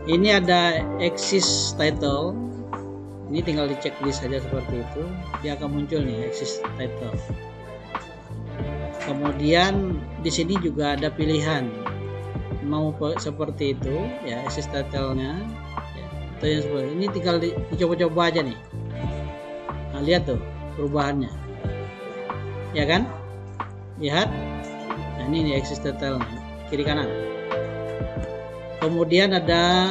Ini ada axis title. Ini tinggal di checklist saja seperti itu, dia akan muncul nih axis title. Kemudian di sini juga ada pilihan mau seperti itu ya, axis title-nya ya, atau yang seperti ini. Tinggal dicoba-coba aja nih. Nah, lihat tuh perubahannya ya kan, lihat. Nah, ini axis title-nya kiri kanan. Kemudian ada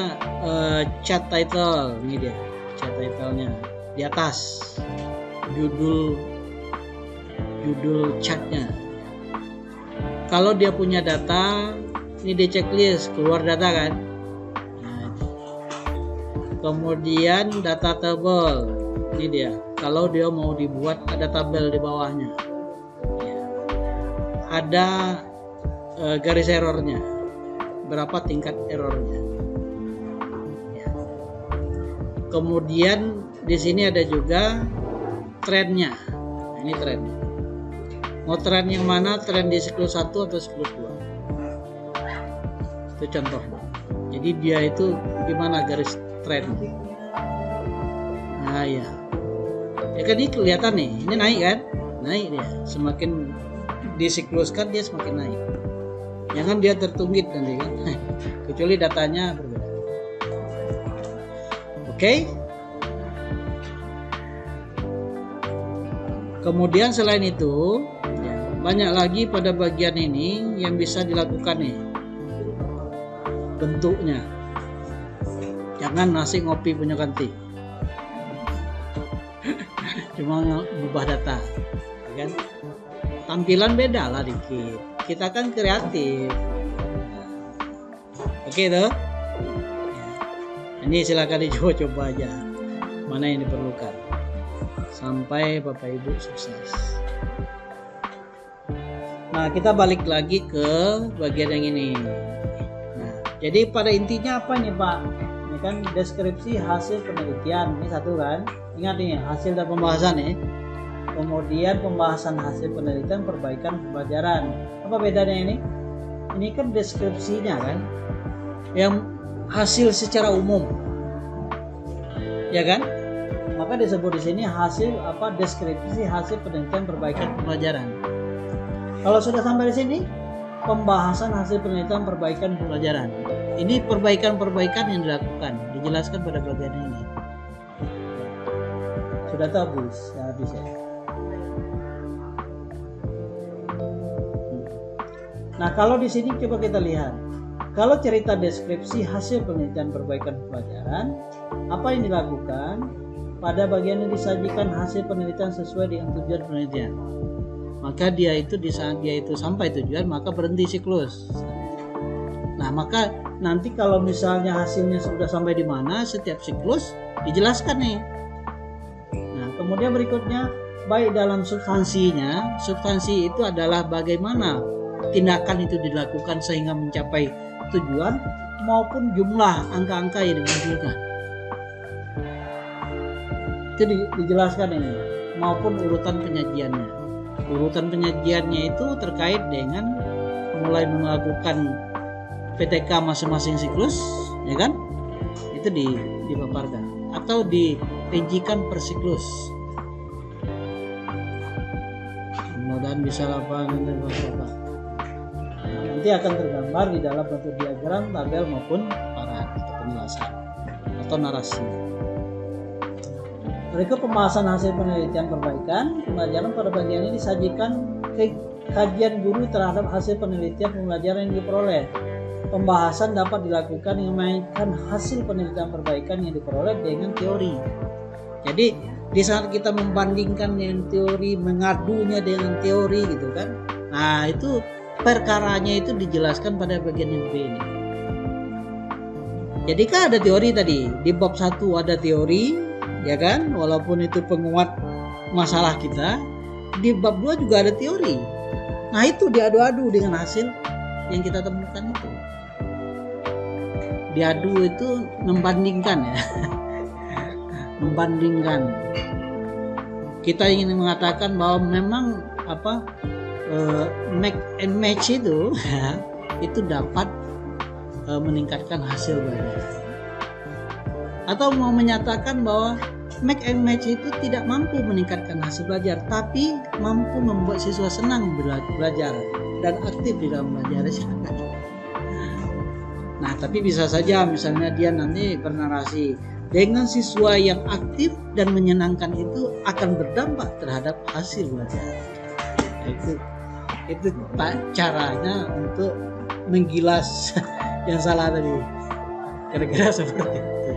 chat title, ini dia chat title-nya di atas, judul chatnya. Kalau dia punya data, ini di checklist keluar data kan. Nah, kemudian data table, ini dia. Kalau dia mau dibuat ada tabel di bawahnya, ya. Ada garis errornya, berapa tingkat errornya. Kemudian di sini ada juga trennya. Nah, ini tren. Mau tren yang mana? Tren di siklus 1 atau siklus 2? Itu contoh. Jadi dia itu gimana garis tren. Nah ya. Ya kan ini kelihatan nih. Ini naik kan? Naik dia. Semakin disikluskan dia semakin naik. Jangan dia tertunggit nanti kan. Kecuali datanya berbeda. Oke. Kemudian selain itu ya, banyak lagi pada bagian ini yang bisa dilakukan nih bentuknya. Jangan nasi ngopi punya ganti. Cuma ubah data ya kan. Tampilan beda lah dikit. Kita kan kreatif. Oke tuh. Ini silakan dicoba-coba aja mana yang diperlukan sampai Bapak Ibu sukses. Nah, kita balik lagi ke bagian yang ini. Nah, jadi pada intinya apa nih Pak? Ini kan deskripsi hasil penelitian, ini satu kan. Ingat nih hasil dan pembahasan nih. Kemudian pembahasan hasil penelitian, perbaikan pembelajaran. Apa bedanya ini? Ini kan deskripsinya kan, yang hasil secara umum, ya kan? Maka disebut di sini hasil apa? Deskripsi hasil penelitian, perbaikan pembelajaran. Kalau sudah sampai di sini, pembahasan hasil penelitian, perbaikan pembelajaran. Ini perbaikan-perbaikan yang dilakukan, dijelaskan pada bagian ini. Sudah habis, ya habis ya. Nah, kalau di sini coba kita lihat. Kalau cerita deskripsi hasil penelitian perbaikan pembelajaran, apa yang dilakukan? Pada bagian yang disajikan hasil penelitian sesuai dengan tujuan penelitian. Maka dia itu di saat dia itu sampai tujuan, maka berhenti siklus. Nah, maka nanti kalau misalnya hasilnya sudah sampai di mana, setiap siklus dijelaskan nih. Nah, kemudian berikutnya, baik dalam substansinya, substansi itu adalah bagaimana tindakan itu dilakukan sehingga mencapai tujuan maupun jumlah angka-angka yang dimunculkan. Itu dijelaskan ini, maupun urutan penyajiannya. Urutan penyajiannya itu terkait dengan mulai melakukan PTK masing-masing siklus, ya kan? Itu dipaparkan atau dirincikan per siklus. Mudah-mudahan bisa lapangan dan apa. Nanti akan tergambar di dalam bentuk diagram, tabel maupun paran atau penjelasan atau narasi. Berikut pembahasan hasil penelitian perbaikan pembelajaran. Pada bagian ini disajikan kajian guru terhadap hasil penelitian pembelajaran yang diperoleh. Pembahasan dapat dilakukan dengan mengaitkan hasil penelitian perbaikan yang diperoleh dengan teori. Jadi di saat kita membandingkan dengan teori, mengadunya dengan teori gitu kan, nah itu perkaranya itu dijelaskan pada bagian yang B ini. Jadi kan ada teori tadi di bab 1 ada teori, ya kan, walaupun itu penguat masalah kita. Di bab 2 juga ada teori. Nah itu diadu-adu dengan hasil yang kita temukan itu. Diadu itu membandingkan ya. Membandingkan. Kita ingin mengatakan bahwa memang make and match itu itu dapat meningkatkan hasil belajar. Atau mau menyatakan bahwa make and match itu tidak mampu meningkatkan hasil belajar, tapi mampu membuat siswa senang belajar dan aktif di dalam belajar. Nah, tapi bisa saja misalnya dia nanti bernarasi dengan siswa yang aktif dan menyenangkan itu akan berdampak terhadap hasil belajar. Itu caranya untuk menggilas yang salah tadi. Kira-kira seperti itu.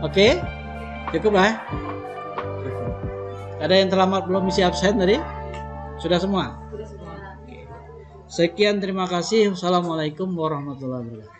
Oke, cukup lah. Cukup. Ada yang terlambat belum isi absen tadi? Sudah semua? Sudah semua. Sekian, terima kasih. Wassalamualaikum warahmatullahi wabarakatuh.